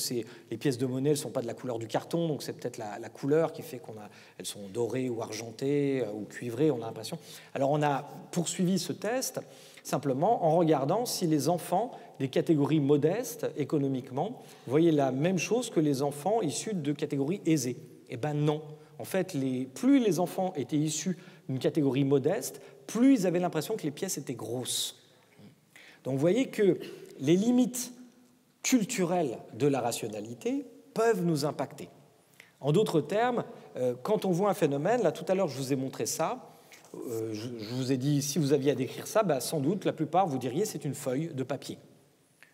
Speaker 1: les pièces de monnaie elles ne sont pas de la couleur du carton, donc c'est peut-être la couleur qui fait qu'elles sont dorées ou argentées ou cuivrées, on a l'impression. Alors on a poursuivi ce test simplement en regardant si les enfants des catégories modestes économiquement voyaient la même chose que les enfants issus de catégories aisées. Eh bien non. En fait, plus les enfants étaient issus d'une catégorie modeste, plus ils avaient l'impression que les pièces étaient grosses. Donc vous voyez que les limites culturelles de la rationalité peuvent nous impacter. En d'autres termes, quand on voit un phénomène, là tout à l'heure je vous ai montré ça, je vous ai dit si vous aviez à décrire ça, sans doute la plupart vous diriez c'est une feuille de papier.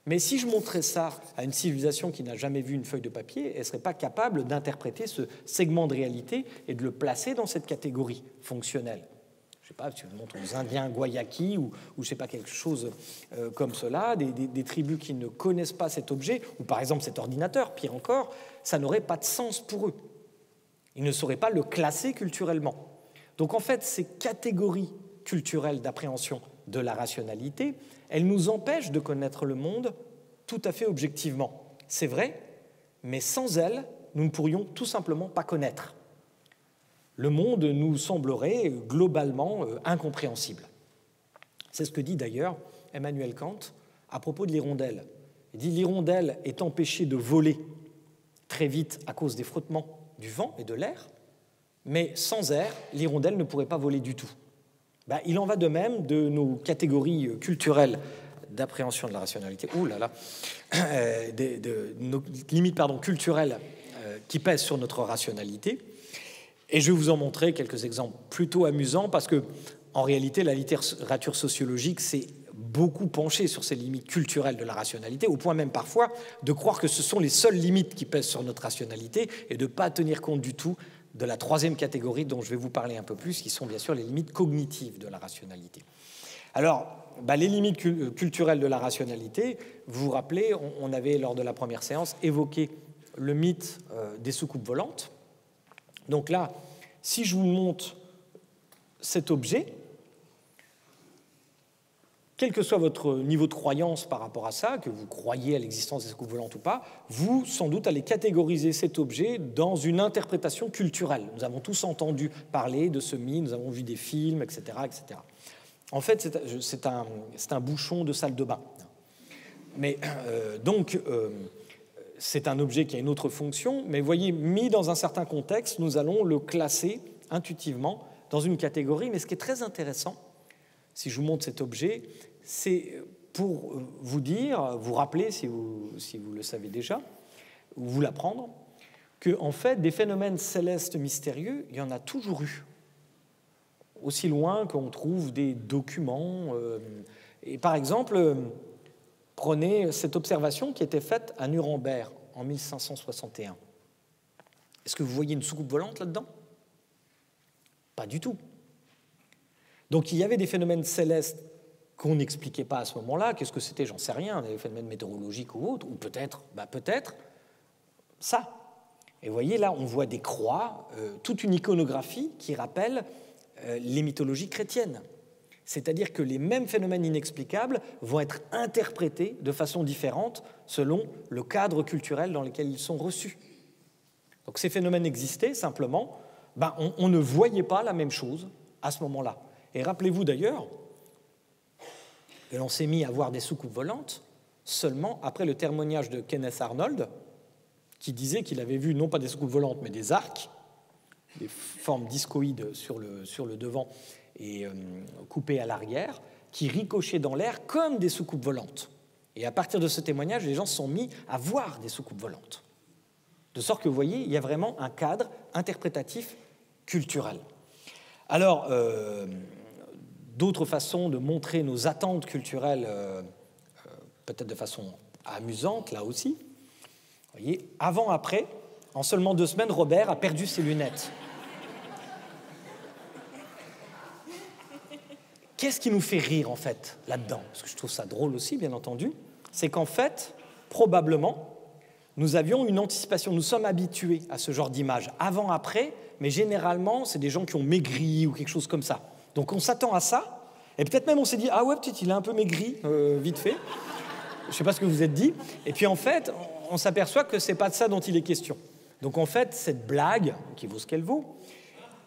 Speaker 1: Mais si je montrais ça à une civilisation qui n'a jamais vu une feuille de papier, elle ne serait pas capable d'interpréter ce segment de réalité et de le placer dans cette catégorie fonctionnelle. Je ne sais pas, si je montre aux Indiens Guayaki ou je ne sais pas, quelque chose comme cela, des tribus qui ne connaissent pas cet objet, ou par exemple cet ordinateur, pire encore, ça n'aurait pas de sens pour eux. Ils ne sauraient pas le classer culturellement. Donc en fait, ces catégories culturelle d'appréhension de la rationalité, elles nous empêchent de connaître le monde tout à fait objectivement. C'est vrai, mais sans elles, nous ne pourrions tout simplement pas connaître. Le monde nous semblerait globalement incompréhensible. C'est ce que dit d'ailleurs Emmanuel Kant à propos de l'hirondelle. Il dit « L'hirondelle est empêchée de voler très vite à cause des frottements du vent et de l'air, mais sans air, l'hirondelle ne pourrait pas voler du tout. » Il en va de même de nos catégories culturelles d'appréhension de la rationalité, de nos limites culturelles qui pèsent sur notre rationalité. Et je vais vous en montrer quelques exemples plutôt amusants parce que, en réalité, la littérature sociologique s'est beaucoup penchée sur ces limites culturelles de la rationalité, au point même parfois de croire que ce sont les seules limites qui pèsent sur notre rationalité et de ne pas tenir compte du tout de la troisième catégorie dont je vais vous parler un peu plus, qui sont bien sûr les limites cognitives de la rationalité. Alors, les limites culturelles de la rationalité, vous vous rappelez, on avait lors de la première séance évoqué le mythe des soucoupes volantes. Donc là, si je vous montre cet objet, quel que soit votre niveau de croyance par rapport à ça, que vous croyez à l'existence des soucoupes volantes ou pas, vous, sans doute, allez catégoriser cet objet dans une interprétation culturelle. Nous avons tous entendu parler de ce mythe, nous avons vu des films, etc. etc. En fait, c'est un bouchon de salle de bain. Mais c'est un objet qui a une autre fonction, mais vous voyez, mis dans un certain contexte, nous allons le classer intuitivement dans une catégorie. Mais ce qui est très intéressant, si je vous montre cet objet, c'est pour vous dire, vous rappeler, si vous le savez déjà, ou vous l'apprendre, qu'en fait, des phénomènes célestes mystérieux, il y en a toujours eu. Aussi loin qu'on trouve des documents. Et par exemple, prenez cette observation qui était faite à Nuremberg en 1561. Est-ce que vous voyez une soucoupe volante là-dedans? Pas du tout. Donc il y avait des phénomènes célestes qu'on n'expliquait pas à ce moment-là. Qu'est-ce que c'était? J'en sais rien, des phénomènes météorologiques ou autres, ou peut-être ça. Et vous voyez là, on voit des croix, toute une iconographie qui rappelle les mythologies chrétiennes. C'est-à-dire que les mêmes phénomènes inexplicables vont être interprétés de façon différente selon le cadre culturel dans lequel ils sont reçus. Donc ces phénomènes existaient, simplement, on ne voyait pas la même chose à ce moment-là. Et rappelez-vous d'ailleurs que l'on s'est mis à voir des soucoupes volantes seulement après le témoignage de Kenneth Arnold, qui disait qu'il avait vu non pas des soucoupes volantes, mais des arcs, des formes discoïdes sur le devant et coupées à l'arrière, qui ricochaient dans l'air comme des soucoupes volantes. Et à partir de ce témoignage, les gens se sont mis à voir des soucoupes volantes. De sorte que, vous voyez, il y a vraiment un cadre interprétatif culturel. Alors, d'autres façons de montrer nos attentes culturelles, peut-être de façon amusante, là aussi. Vous voyez, avant-après, en seulement 2 semaines, Robert a perdu ses lunettes. Qu'est-ce qui nous fait rire, en fait, là-dedans? Parce que je trouve ça drôle aussi, bien entendu. C'est qu'en fait, probablement, nous avions une anticipation. Nous sommes habitués à ce genre d'image. Avant-après, mais généralement, c'est des gens qui ont maigri ou quelque chose comme ça. Donc on s'attend à ça. Et peut-être même on s'est dit, ah ouais, peut-être il a un peu maigri, vite fait. Je ne sais pas ce que vous êtes dit. Et puis en fait, on s'aperçoit que ce n'est pas de ça dont il est question. Donc en fait, cette blague, qui vaut ce qu'elle vaut,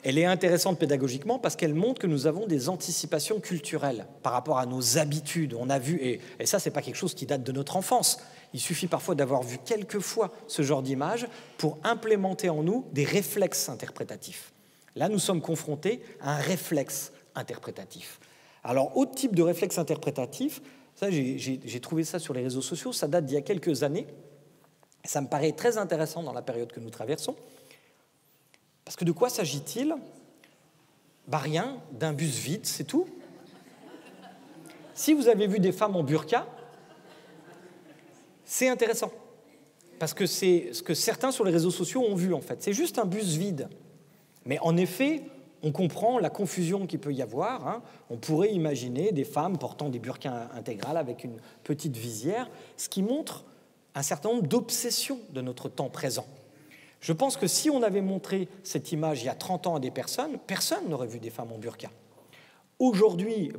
Speaker 1: elle est intéressante pédagogiquement parce qu'elle montre que nous avons des anticipations culturelles par rapport à nos habitudes. On a vu, et ça, ce n'est pas quelque chose qui date de notre enfance. Il suffit parfois d'avoir vu quelques fois ce genre d'image pour implémenter en nous des réflexes interprétatifs. Là, nous sommes confrontés à un réflexe interprétatif. Alors, autre type de réflexe interprétatif, ça, j'ai trouvé ça sur les réseaux sociaux, ça date d'il y a quelques années. Ça me paraît très intéressant dans la période que nous traversons. Parce que de quoi s'agit-il? Rien, d'un bus vide, c'est tout. Si vous avez vu des femmes en burqa, c'est intéressant. Parce que c'est ce que certains sur les réseaux sociaux ont vu, en fait. C'est juste un bus vide. Mais en effet, on comprend la confusion qu'il peut y avoir. On pourrait imaginer des femmes portant des burqas intégrales avec une petite visière, ce qui montre un certain nombre d'obsessions de notre temps présent. Je pense que si on avait montré cette image il y a 30 ans à des personnes, personne n'aurait vu des femmes en burqa. Aujourd'hui,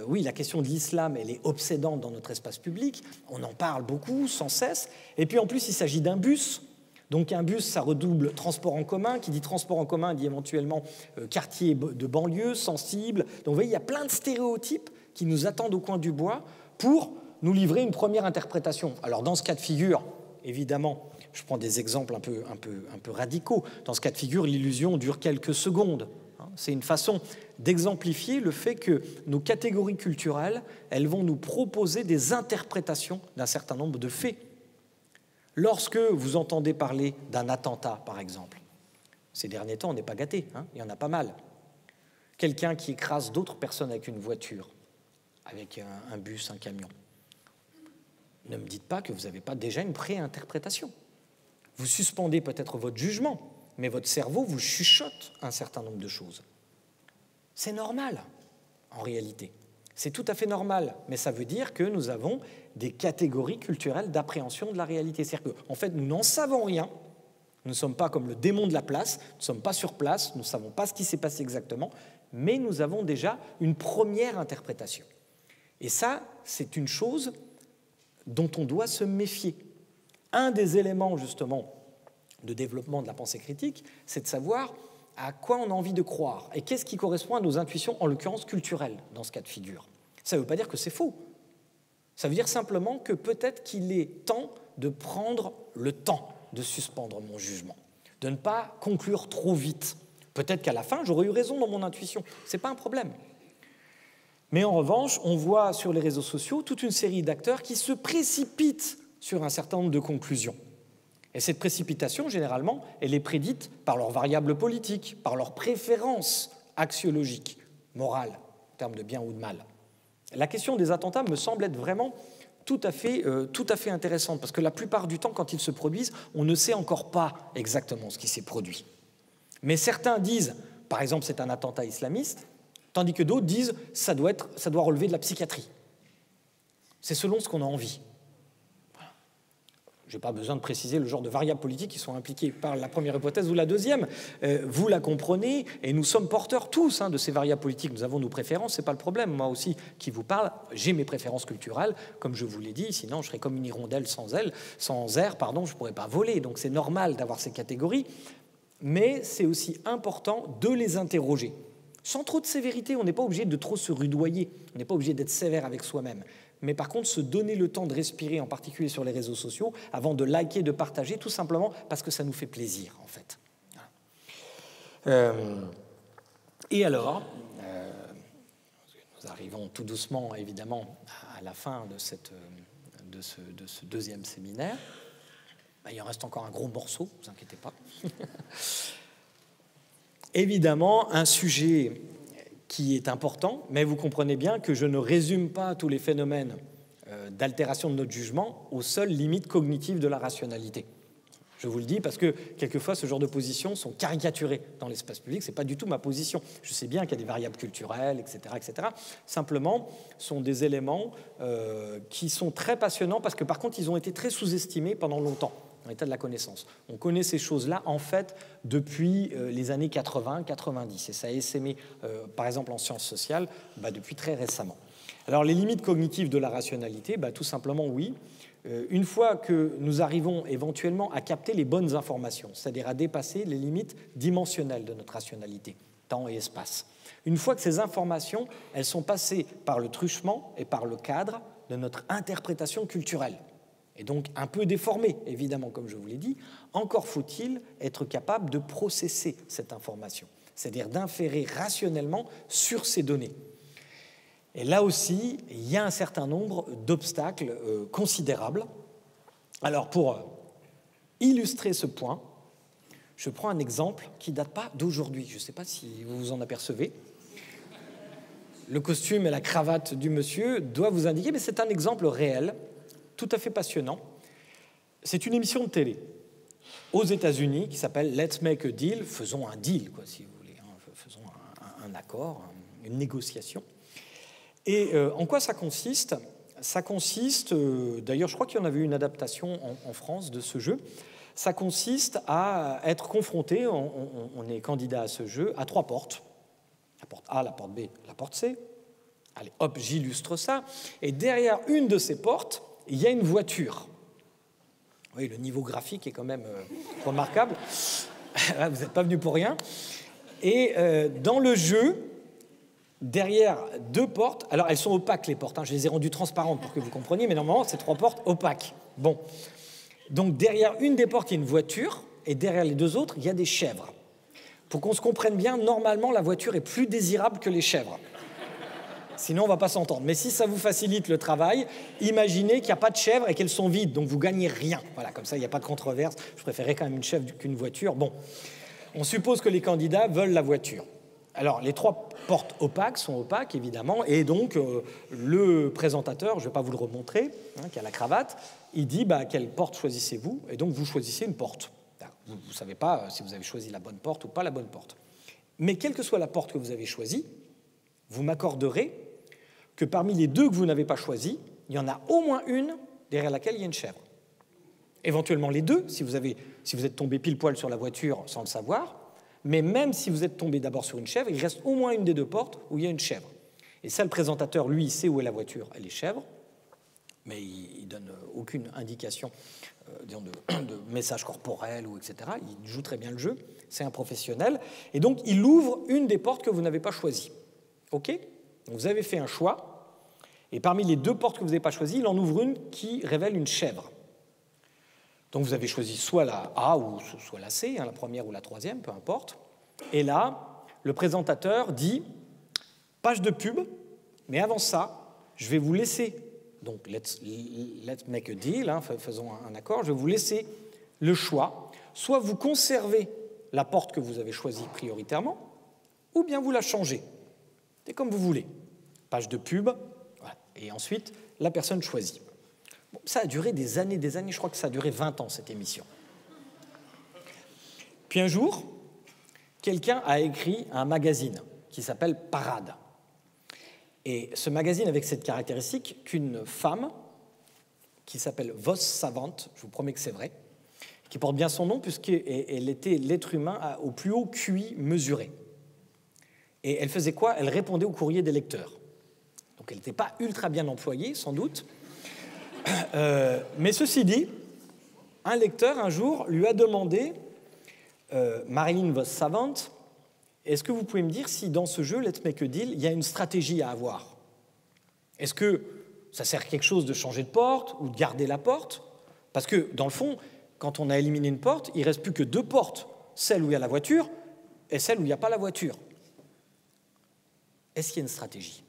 Speaker 1: oui, la question de l'islam, elle est obsédante dans notre espace public. On en parle beaucoup, sans cesse. Et puis en plus, il s'agit d'un bus. Donc un bus, ça redouble transport en commun. Qui dit transport en commun dit éventuellement quartier de banlieue, sensible. Donc vous voyez, il y a plein de stéréotypes qui nous attendent au coin du bois pour nous livrer une première interprétation. Alors dans ce cas de figure, évidemment, je prends des exemples un peu radicaux. Dans ce cas de figure, l'illusion dure quelques secondes. C'est une façon d'exemplifier le fait que nos catégories culturelles, elles vont nous proposer des interprétations d'un certain nombre de faits. Lorsque vous entendez parler d'un attentat, par exemple, ces derniers temps, on n'est pas gâtés, il y en a pas mal. Quelqu'un qui écrase d'autres personnes avec une voiture, avec un bus, un camion. Ne me dites pas que vous n'avez pas déjà une préinterprétation. Vous suspendez peut-être votre jugement, mais votre cerveau vous chuchote un certain nombre de choses. C'est normal, en réalité. C'est tout à fait normal, mais ça veut dire que nous avons des catégories culturelles d'appréhension de la réalité. C'est-à-dire qu'en fait, nous n'en savons rien, nous ne sommes pas comme le démon de la place, nous ne sommes pas sur place, nous ne savons pas ce qui s'est passé exactement, mais nous avons déjà une première interprétation. Et ça, c'est une chose dont on doit se méfier. Un des éléments, justement, de développement de la pensée critique, c'est de savoir à quoi on a envie de croire et qu'est-ce qui correspond à nos intuitions, en l'occurrence culturelles, dans ce cas de figure. Ça ne veut pas dire que c'est faux. Ça veut dire simplement que peut-être qu'il est temps de prendre le temps de suspendre mon jugement, de ne pas conclure trop vite. Peut-être qu'à la fin, j'aurais eu raison dans mon intuition. Ce n'est pas un problème. Mais en revanche, on voit sur les réseaux sociaux toute une série d'acteurs qui se précipitent sur un certain nombre de conclusions. Et cette précipitation, généralement, elle est prédite par leurs variables politiques, par leurs préférences axiologiques, morales, en termes de bien ou de mal. La question des attentats me semble être vraiment tout à fait intéressante, parce que la plupart du temps, quand ils se produisent, on ne sait encore pas exactement ce qui s'est produit. Mais certains disent, par exemple, c'est un attentat islamiste, tandis que d'autres disent, ça doit relever de la psychiatrie. C'est selon ce qu'on a envie. Je n'ai pas besoin de préciser le genre de variables politiques qui sont impliquées par la première hypothèse ou la deuxième. Vous la comprenez, et nous sommes porteurs tous de ces variables politiques. Nous avons nos préférences, ce n'est pas le problème. Moi aussi, qui vous parle, j'ai mes préférences culturelles, comme je vous l'ai dit, sinon je serais comme une hirondelle sans air, je ne pourrais pas voler. Donc c'est normal d'avoir ces catégories, mais c'est aussi important de les interroger. Sans trop de sévérité, on n'est pas obligé de trop se rudoyer, on n'est pas obligé d'être sévère avec soi-même. Mais par contre, se donner le temps de respirer, en particulier sur les réseaux sociaux, avant de liker, de partager, tout simplement parce que ça nous fait plaisir, en fait. Et alors, nous arrivons tout doucement, évidemment, à la fin de ce deuxième séminaire. Il en reste encore un gros morceau, ne vous inquiétez pas. Évidemment, un sujet qui est important, mais vous comprenez bien que je ne résume pas tous les phénomènes d'altération de notre jugement aux seules limites cognitives de la rationalité. Je vous le dis parce que quelquefois ce genre de positions sont caricaturées dans l'espace public, ce n'est pas du tout ma position. Je sais bien qu'il y a des variables culturelles, etc., etc. Simplement, ce sont des éléments qui sont très passionnants parce que par contre, ils ont été très sous-estimés pendant longtemps dans l'état de la connaissance. On connaît ces choses-là, en fait, depuis les années 80-90. Et ça a essaimé, par exemple, en sciences sociales, depuis très récemment. Alors, les limites cognitives de la rationalité, tout simplement, oui. Une fois que nous arrivons éventuellement à capter les bonnes informations, c'est-à-dire à dépasser les limites dimensionnelles de notre rationalité, temps et espace. Une fois que ces informations, elles sont passées par le truchement et par le cadre de notre interprétation culturelle, et donc un peu déformée, évidemment, comme je vous l'ai dit, encore faut-il être capable de processer cette information, c'est-à-dire d'inférer rationnellement sur ces données. Et là aussi, il y a un certain nombre d'obstacles considérables. Alors, pour illustrer ce point, je prends un exemple qui ne date pas d'aujourd'hui. Je ne sais pas si vous vous en apercevez. Le costume et la cravate du monsieur doivent vous indiquer, mais c'est un exemple réel, tout à fait passionnant. C'est une émission de télé aux États-Unis qui s'appelle « Let's make a deal », faisons un deal, quoi, si vous voulez, faisons un accord, une négociation. Et en quoi ça consiste ? Ça consiste, d'ailleurs je crois qu'il y en avait une adaptation en France de ce jeu, ça consiste à être confronté, on est candidat à ce jeu, à 3 portes. porte A, la porte B, la porte C. Allez, hop, j'illustre ça. Et derrière une de ces portes, il y a une voiture. Oui, le niveau graphique est quand même remarquable. Vous n'êtes pas venu pour rien. Et dans le jeu, derrière deux portes, alors elles sont opaques les portes, hein, je les ai rendues transparentes pour que vous compreniez, mais normalement c'est 3 portes opaques. Bon, donc derrière une des portes il y a une voiture, et derrière les deux autres il y a des chèvres. Pour qu'on se comprenne bien, normalement la voiture est plus désirable que les chèvres. Sinon, on ne va pas s'entendre. Mais si ça vous facilite le travail, imaginez qu'il n'y a pas de chèvres et qu'elles sont vides, donc vous ne gagnez rien. Voilà, comme ça, il n'y a pas de controverse. Je préférais quand même une chèvre qu'une voiture. Bon, on suppose que les candidats veulent la voiture. Alors, les 3 portes opaques sont opaques, évidemment, et donc le présentateur, je ne vais pas vous le remontrer, hein, qui a la cravate, il dit quelle porte choisissez-vous? Et donc, vous choisissez une porte. Vous ne savez pas si vous avez choisi la bonne porte ou pas la bonne porte. Mais quelle que soit la porte que vous avez choisie, vous m'accorderez que parmi les 2 que vous n'avez pas choisis, il y en a au moins une derrière laquelle il y a une chèvre. Éventuellement les 2, si vous êtes tombé pile poil sur la voiture sans le savoir, mais même si vous êtes tombé d'abord sur une chèvre, il reste au moins une des 2 portes où il y a une chèvre. Et ça, le présentateur, lui, il sait où est la voiture et les chèvres, mais il ne donne aucune indication de message corporel, ou etc. Il joue très bien le jeu, c'est un professionnel. Et donc, il ouvre une des portes que vous n'avez pas choisies. OK ? Donc, vous avez fait un choix, et parmi les 2 portes que vous n'avez pas choisies, il en ouvre une qui révèle une chèvre. Donc vous avez choisi soit la A ou soit la C, hein, la première ou la troisième, peu importe. Et là, le présentateur dit « page de pub, mais avant ça, je vais vous laisser, donc let's make a deal, hein, faisons un accord, je vais vous laisser le choix, soit vous conservez la porte que vous avez choisie prioritairement, ou bien vous la changez. C'est comme vous voulez. Page de pub, voilà. Et ensuite, la personne choisit. Bon, ça a duré des années, je crois que ça a duré 20 ans, cette émission. Puis un jour, quelqu'un a écrit un magazine qui s'appelle Parade. Et ce magazine avait cette caractéristique qu'une femme, qui s'appelle Vos Savante, je vous promets que c'est vrai, qui porte bien son nom puisqu'elle était l'être humain au plus haut QI mesuré. Et elle faisait quoi? Elle répondait aux courriers des lecteurs. Donc elle n'était pas ultra bien employée, sans doute. Mais ceci dit, un lecteur, un jour, lui a demandé Marilyn Vos Savante, est-ce que vous pouvez me dire si dans ce jeu, Let's Make a Deal, il y a une stratégie à avoir? Est-ce que ça sert à quelque chose de changer de porte ou de garder la porte? Parce que, dans le fond, quand on a éliminé une porte, il ne reste plus que 2 portes, celle où il y a la voiture et celle où il n'y a pas la voiture. Est-ce qu'il y a une stratégie?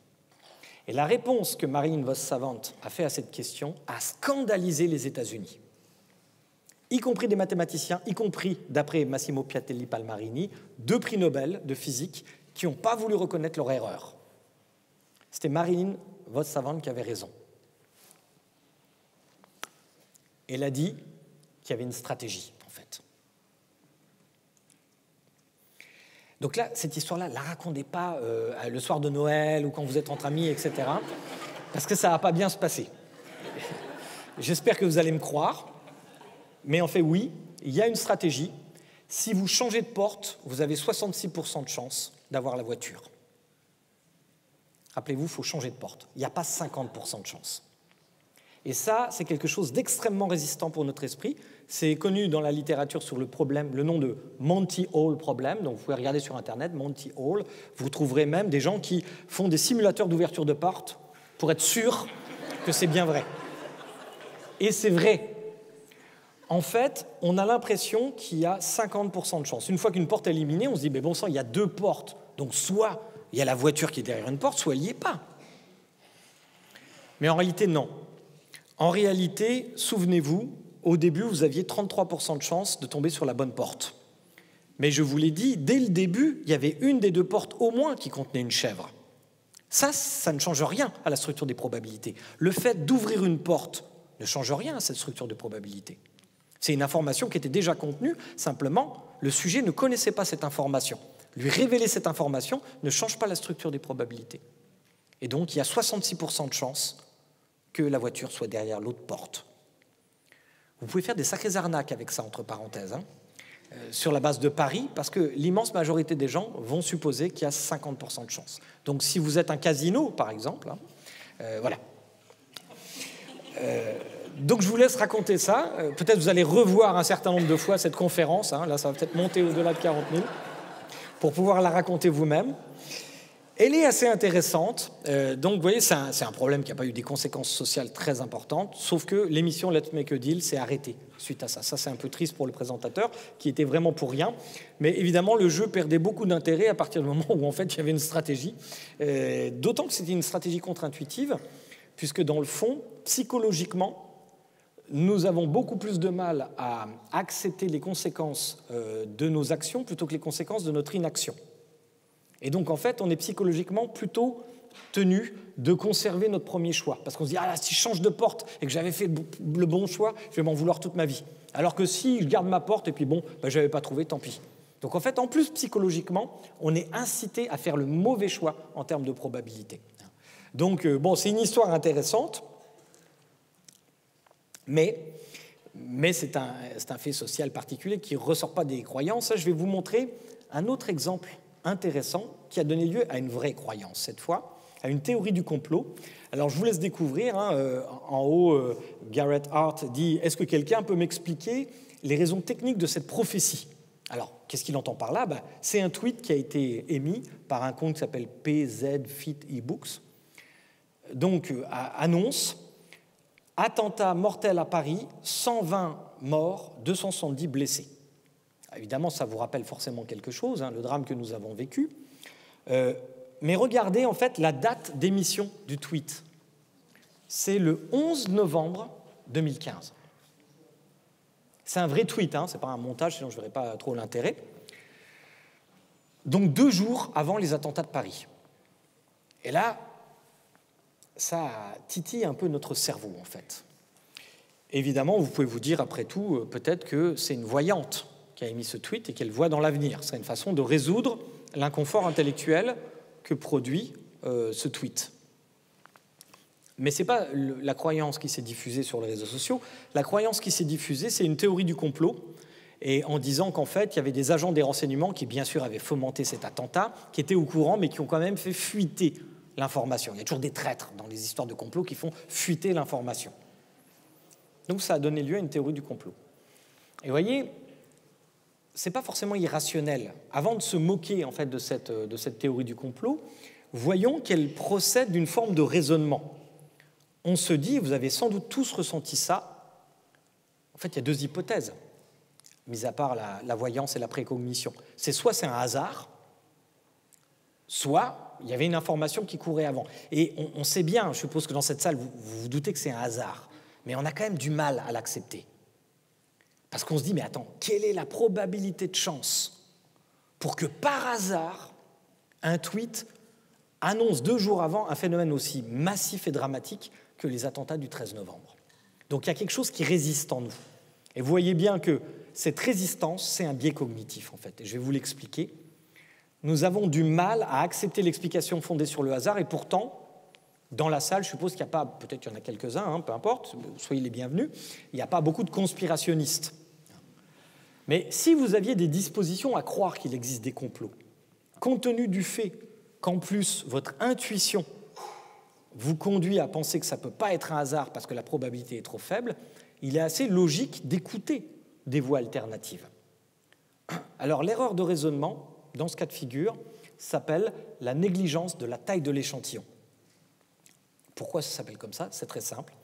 Speaker 1: Et la réponse que Marilyn Vos Savante a fait à cette question a scandalisé les États-Unis, y compris des mathématiciens, y compris, d'après Massimo Piattelli-Palmarini, 2 prix Nobel de physique qui n'ont pas voulu reconnaître leur erreur. C'était Marilyn Vos Savante qui avait raison. Elle a dit qu'il y avait une stratégie, en fait. Donc là, cette histoire-là, ne la racontez pas le soir de Noël ou quand vous êtes entre amis, etc., parce que ça ne va pas bien se passer. J'espère que vous allez me croire, mais en fait, oui, il y a une stratégie. Si vous changez de porte, vous avez 66% de chance d'avoir la voiture. Rappelez-vous, il faut changer de porte. Il n'y a pas 50% de chance. Et ça, c'est quelque chose d'extrêmement résistant pour notre esprit. C'est connu dans la littérature sur le problème, le nom de Monty Hall problème. Donc vous pouvez regarder sur Internet, Monty Hall. Vous trouverez même des gens qui font des simulateurs d'ouverture de porte pour être sûrs que c'est bien vrai. Et c'est vrai. En fait, on a l'impression qu'il y a 50% de chance. Une fois qu'une porte est éliminée, on se dit, mais bon sang, il y a 2 portes. Donc soit il y a la voiture qui est derrière une porte, soit il n'y est pas. Mais en réalité, non. En réalité, souvenez-vous, au début, vous aviez 33% de chance de tomber sur la bonne porte. Mais je vous l'ai dit, dès le début, il y avait une des 2 portes au moins qui contenait une chèvre. Ça ne change rien à la structure des probabilités. Le fait d'ouvrir une porte ne change rien à cette structure de probabilité. C'est une information qui était déjà contenue, simplement, le sujet ne connaissait pas cette information. Lui révéler cette information ne change pas la structure des probabilités. Et donc, il y a 66% de chance que la voiture soit derrière l'autre porte. Vous pouvez faire des sacrées arnaques avec ça, entre parenthèses. Hein. sur la base de paris, parce que l'immense majorité des gens vont supposer qu'il y a 50% de chance. Donc si vous êtes un casino, par exemple, voilà. Donc je vous laisse raconter ça. Peut-être vous allez revoir un certain nombre de fois cette conférence. Là, ça va peut-être monter au-delà de 40 000 pour pouvoir la raconter vous-même. Elle est assez intéressante. Donc, vous voyez, c'est un problème qui n'a pas eu des conséquences sociales très importantes, sauf que l'émission Let's Make a Deal s'est arrêtée suite à ça. Ça, c'est un peu triste pour le présentateur, qui était vraiment pour rien. Mais évidemment, le jeu perdait beaucoup d'intérêt à partir du moment où, en fait, il y avait une stratégie. D'autant que c'était une stratégie contre-intuitive, puisque dans le fond, psychologiquement, nous avons beaucoup plus de mal à accepter les conséquences de nos actions plutôt que les conséquences de notre inaction. Et donc, en fait, on est psychologiquement plutôt tenu de conserver notre premier choix. Parce qu'on se dit, ah là, si je change de porte et que j'avais fait le bon choix, je vais m'en vouloir toute ma vie. Alors que si je garde ma porte et puis bon, je n'avais pas trouvé, tant pis. Donc, en fait, en plus, psychologiquement, on est incité à faire le mauvais choix en termes de probabilité. Donc, bon, c'est une histoire intéressante, mais c'est un fait social particulier qui ne ressort pas des croyances. Je vais vous montrer un autre exemple intéressant qui a donné lieu à une vraie croyance, cette fois, à une théorie du complot. Alors, je vous laisse découvrir. En haut, Garrett Hart dit « Est-ce que quelqu'un peut m'expliquer les raisons techniques de cette prophétie ?» Alors, qu'est-ce qu'il entend par là ? C'est un tweet qui a été émis par un compte qui s'appelle PZ Fit eBooks. Donc, annonce « Attentat mortel à Paris, 120 morts, 270 blessés ». Évidemment, ça vous rappelle forcément quelque chose, le drame que nous avons vécu. Mais regardez, en fait, la date d'émission du tweet. C'est le 11 novembre 2015. C'est un vrai tweet, ce n'est pas un montage, sinon je ne verrais pas trop l'intérêt. Donc 2 jours avant les attentats de Paris. Et là, ça titille un peu notre cerveau, en fait. Évidemment, vous pouvez vous dire, après tout, peut-être que c'est une voyante qui a émis ce tweet et qu'elle voit dans l'avenir. Ce serait une façon de résoudre l'inconfort intellectuel que produit ce tweet. Mais ce n'est pas la croyance qui s'est diffusée sur les réseaux sociaux. La croyance qui s'est diffusée, c'est une théorie du complot, et en disant qu'en fait, il y avait des agents des renseignements qui, bien sûr, avaient fomenté cet attentat, qui étaient au courant, mais qui ont quand même fait fuiter l'information. Il y a toujours des traîtres dans les histoires de complot qui font fuiter l'information. Donc ça a donné lieu à une théorie du complot. Et vous voyez, ce n'est pas forcément irrationnel. Avant de se moquer en fait, de cette théorie du complot, voyons qu'elle procède d'une forme de raisonnement. On se dit, vous avez sans doute tous ressenti ça, en fait, il y a 2 hypothèses, mis à part la voyance et la précognition. Soit c'est un hasard, soit il y avait une information qui courait avant. Et on sait bien, je suppose que dans cette salle, vous vous doutez que c'est un hasard, mais on a quand même du mal à l'accepter. Parce qu'on se dit, mais attends, quelle est la probabilité de chance pour que par hasard, un tweet annonce 2 jours avant un phénomène aussi massif et dramatique que les attentats du 13 novembre. Donc il y a quelque chose qui résiste en nous. Et vous voyez bien que cette résistance, c'est un biais cognitif en fait. Et je vais vous l'expliquer. Nous avons du mal à accepter l'explication fondée sur le hasard et pourtant, dans la salle, je suppose qu'il n'y a pas, peut-être qu'il y en a quelques-uns, peu importe, soyez les bienvenus, il n'y a pas beaucoup de conspirationnistes. Mais si vous aviez des dispositions à croire qu'il existe des complots, compte tenu du fait qu'en plus votre intuition vous conduit à penser que ça ne peut pas être un hasard parce que la probabilité est trop faible, il est assez logique d'écouter des voies alternatives. Alors l'erreur de raisonnement, dans ce cas de figure, s'appelle la négligence de la taille de l'échantillon. Pourquoi ça s'appelle comme ça ? C'est très simple.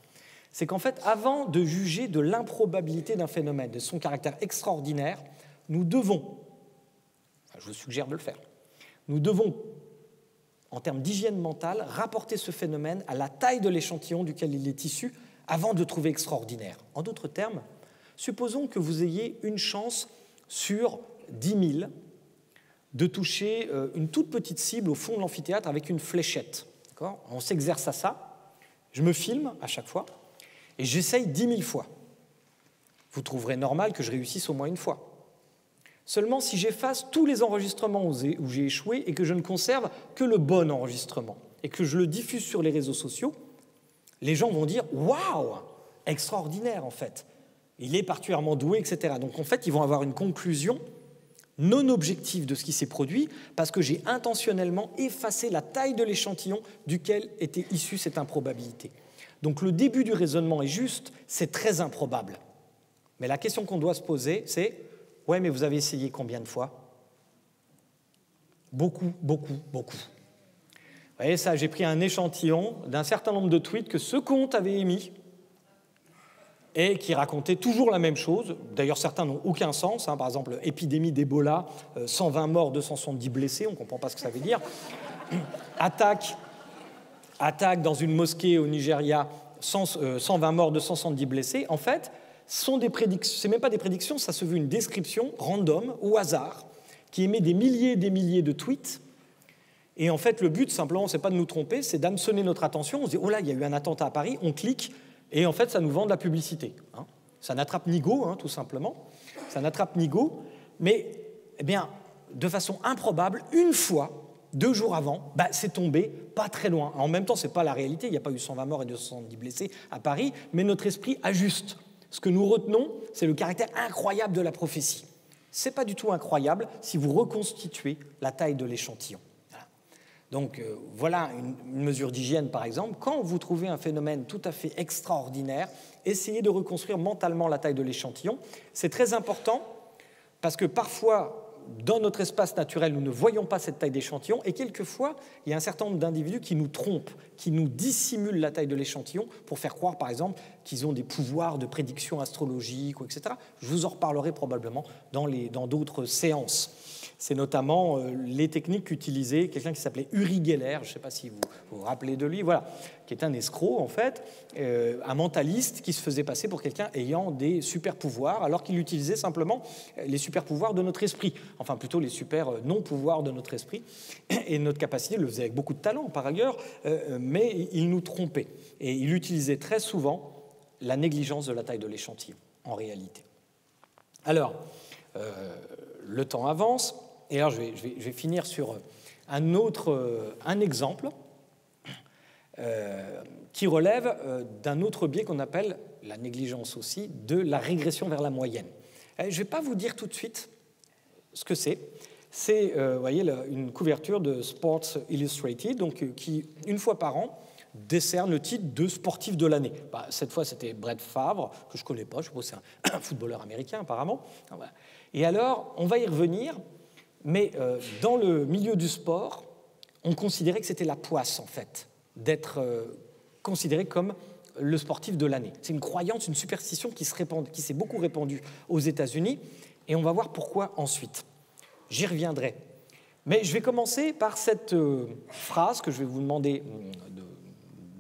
Speaker 1: C'est qu'en fait, avant de juger de l'improbabilité d'un phénomène, de son caractère extraordinaire, nous devons, je vous suggère de le faire, nous devons, en termes d'hygiène mentale, rapporter ce phénomène à la taille de l'échantillon duquel il est issu avant de trouver extraordinaire. En d'autres termes, supposons que vous ayez une chance sur 10 000 de toucher une toute petite cible au fond de l'amphithéâtre avec une fléchette. D'accord ? On s'exerce à ça, je me filme à chaque fois, et j'essaye 10 000 fois. Vous trouverez normal que je réussisse au moins une fois. Seulement si j'efface tous les enregistrements où j'ai échoué et que je ne conserve que le bon enregistrement et que je le diffuse sur les réseaux sociaux, les gens vont dire « Waouh, extraordinaire en fait !» il est particulièrement doué, etc. Donc en fait, ils vont avoir une conclusion non objective de ce qui s'est produit parce que j'ai intentionnellement effacé la taille de l'échantillon duquel était issue cette improbabilité. Donc le début du raisonnement est juste, c'est très improbable. Mais la question qu'on doit se poser, c'est « Ouais, mais vous avez essayé combien de fois ?» Beaucoup, beaucoup, beaucoup. Vous voyez ça, j'ai pris un échantillon d'un certain nombre de tweets que ce compte avait émis et qui racontaient toujours la même chose. D'ailleurs, certains n'ont aucun sens. Par exemple, épidémie d'Ebola, 120 morts, 270 blessés, on ne comprend pas ce que ça veut dire. Attaque dans une mosquée au Nigeria, 120 morts, 270 blessés. En fait, sont des prédictions, ce n'est même pas des prédictions, ça se veut une description random, au hasard, qui émet des milliers et des milliers de tweets. Et en fait, le but, simplement, ce n'est pas de nous tromper, c'est d'hameçonner notre attention. On se dit, oh là, il y a eu un attentat à Paris, on clique, et en fait, ça nous vend de la publicité. Ça n'attrape ni go, tout simplement. Ça n'attrape ni go, mais eh bien, de façon improbable, une fois, 2 jours avant, c'est tombé pas très loin. En même temps, ce n'est pas la réalité, il n'y a pas eu 120 morts et 270 blessés à Paris, mais notre esprit ajuste. Ce que nous retenons, c'est le caractère incroyable de la prophétie. Ce n'est pas du tout incroyable si vous reconstituez la taille de l'échantillon. Donc voilà une mesure d'hygiène, par exemple. Quand vous trouvez un phénomène tout à fait extraordinaire, essayez de reconstruire mentalement la taille de l'échantillon. C'est très important parce que parfois, dans notre espace naturel, nous ne voyons pas cette taille d'échantillon et quelquefois, il y a un certain nombre d'individus qui nous trompent, qui nous dissimulent la taille de l'échantillon pour faire croire, par exemple, qu'ils ont des pouvoirs de prédiction astrologique, etc. Je vous en reparlerai probablement dans d'autres séances. C'est notamment les techniques qu'utilisait quelqu'un qui s'appelait Uri Geller, je ne sais pas si vous vous rappelez de lui, voilà, qui est un escroc en fait, un mentaliste qui se faisait passer pour quelqu'un ayant des super-pouvoirs, alors qu'il utilisait simplement les super-pouvoirs de notre esprit, enfin plutôt les super-non-pouvoirs de notre esprit, et notre capacité, il le faisait avec beaucoup de talent par ailleurs, mais il nous trompait. Et il utilisait très souvent la négligence de la taille de l'échantillon, en réalité. Alors, le temps avance. Et alors, je vais finir sur un exemple qui relève d'un autre biais qu'on appelle, la négligence aussi, de la régression vers la moyenne. Je ne vais pas vous dire tout de suite ce que c'est. C'est, vous voyez, une couverture de Sports Illustrated, donc, qui, une fois par an, décerne le titre de sportif de l'année. Cette fois, c'était Brett Favre, que je ne connais pas, je suppose que c'est un footballeur américain, apparemment. Et alors, on va y revenir. Mais dans le milieu du sport, on considérait que c'était la poisse, en fait, d'être considéré comme le sportif de l'année. C'est une croyance, une superstition qui s'est beaucoup répandue aux États-Unis, et on va voir pourquoi ensuite. J'y reviendrai. Mais je vais commencer par cette phrase que je vais vous demander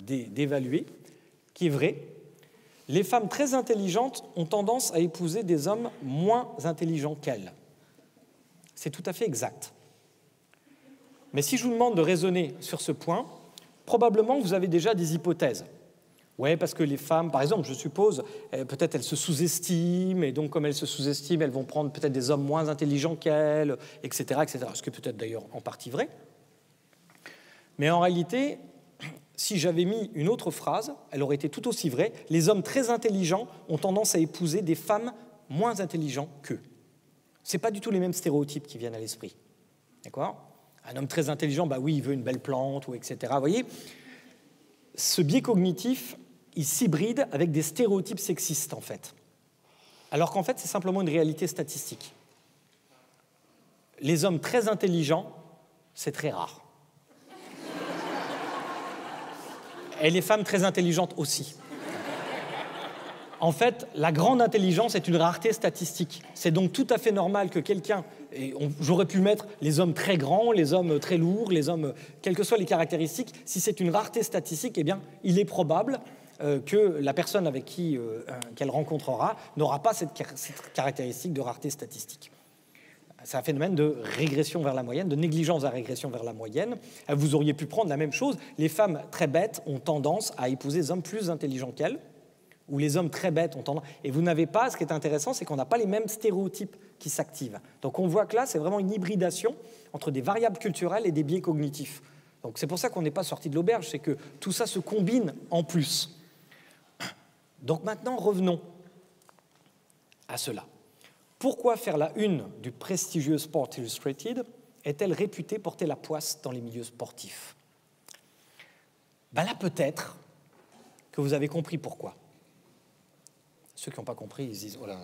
Speaker 1: d'évaluer, qui est vraie. Les femmes très intelligentes ont tendance à épouser des hommes moins intelligents qu'elles. C'est tout à fait exact. Mais si je vous demande de raisonner sur ce point, probablement vous avez déjà des hypothèses. Oui, parce que les femmes, par exemple, je suppose, peut-être elles se sous-estiment, et donc comme elles se sous-estiment, elles vont prendre peut-être des hommes moins intelligents qu'elles, etc., etc. Ce qui est peut-être d'ailleurs en partie vrai. Mais en réalité, si j'avais mis une autre phrase, elle aurait été tout aussi vraie. Les hommes très intelligents ont tendance à épouser des femmes moins intelligentes qu'eux. Ce n'est pas du tout les mêmes stéréotypes qui viennent à l'esprit. D'accord ? Un homme très intelligent, oui, il veut une belle plante, ou etc. Vous voyez ? Ce biais cognitif, il s'hybride avec des stéréotypes sexistes, en fait. Alors qu'en fait, c'est simplement une réalité statistique. Les hommes très intelligents, c'est très rare. Et les femmes très intelligentes aussi. En fait, la grande intelligence est une rareté statistique. C'est donc tout à fait normal que quelqu'un, et j'aurais pu mettre les hommes très grands, les hommes très lourds, les hommes, quelles que soient les caractéristiques, si c'est une rareté statistique, eh bien, il est probable que la personne avec qu'elle rencontrera n'aura pas cette caractéristique de rareté statistique. C'est un phénomène de régression vers la moyenne, de négligence à régression vers la moyenne. Vous auriez pu prendre la même chose. Les femmes très bêtes ont tendance à épouser des hommes plus intelligents qu'elles, ou les hommes très bêtes ont tendance... Et vous n'avez pas, ce qui est intéressant, c'est qu'on n'a pas les mêmes stéréotypes qui s'activent. Donc on voit que là, c'est vraiment une hybridation entre des variables culturelles et des biais cognitifs. Donc c'est pour ça qu'on n'est pas sorti de l'auberge, c'est que tout ça se combine en plus. Donc maintenant, revenons. à cela. Pourquoi faire la une du prestigieux Sport Illustrated est-elle réputée porter la poisse dans les milieux sportifs? Ben là, peut-être que vous avez compris pourquoi. Ceux qui n'ont pas compris, ils se disent « Oh là !»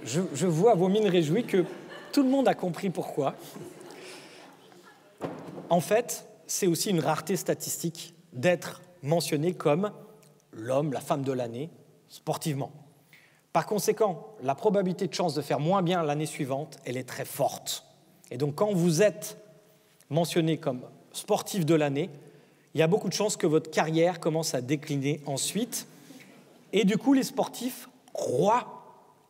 Speaker 1: Je vois à vos mines réjouies que tout le monde a compris pourquoi. En fait, c'est aussi une rareté statistique d'être mentionné comme l'homme, la femme de l'année, sportivement. Par conséquent, la probabilité de chance de faire moins bien l'année suivante, elle est très forte. Et donc, quand vous êtes mentionné comme sportif de l'année, il y a beaucoup de chances que votre carrière commence à décliner ensuite. Et du coup, les sportifs croient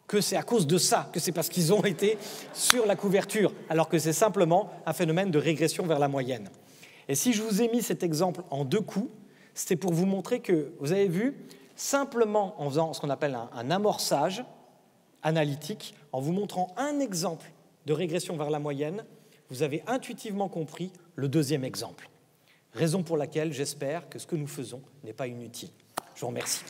Speaker 1: que c'est à cause de ça, que c'est parce qu'ils ont été sur la couverture, alors que c'est simplement un phénomène de régression vers la moyenne. Et si je vous ai mis cet exemple en 2 coups, c'était pour vous montrer que, vous avez vu, simplement en faisant ce qu'on appelle un amorçage analytique, en vous montrant un exemple de régression vers la moyenne, vous avez intuitivement compris le 2e exemple. Raison pour laquelle j'espère que ce que nous faisons n'est pas inutile. Je vous remercie.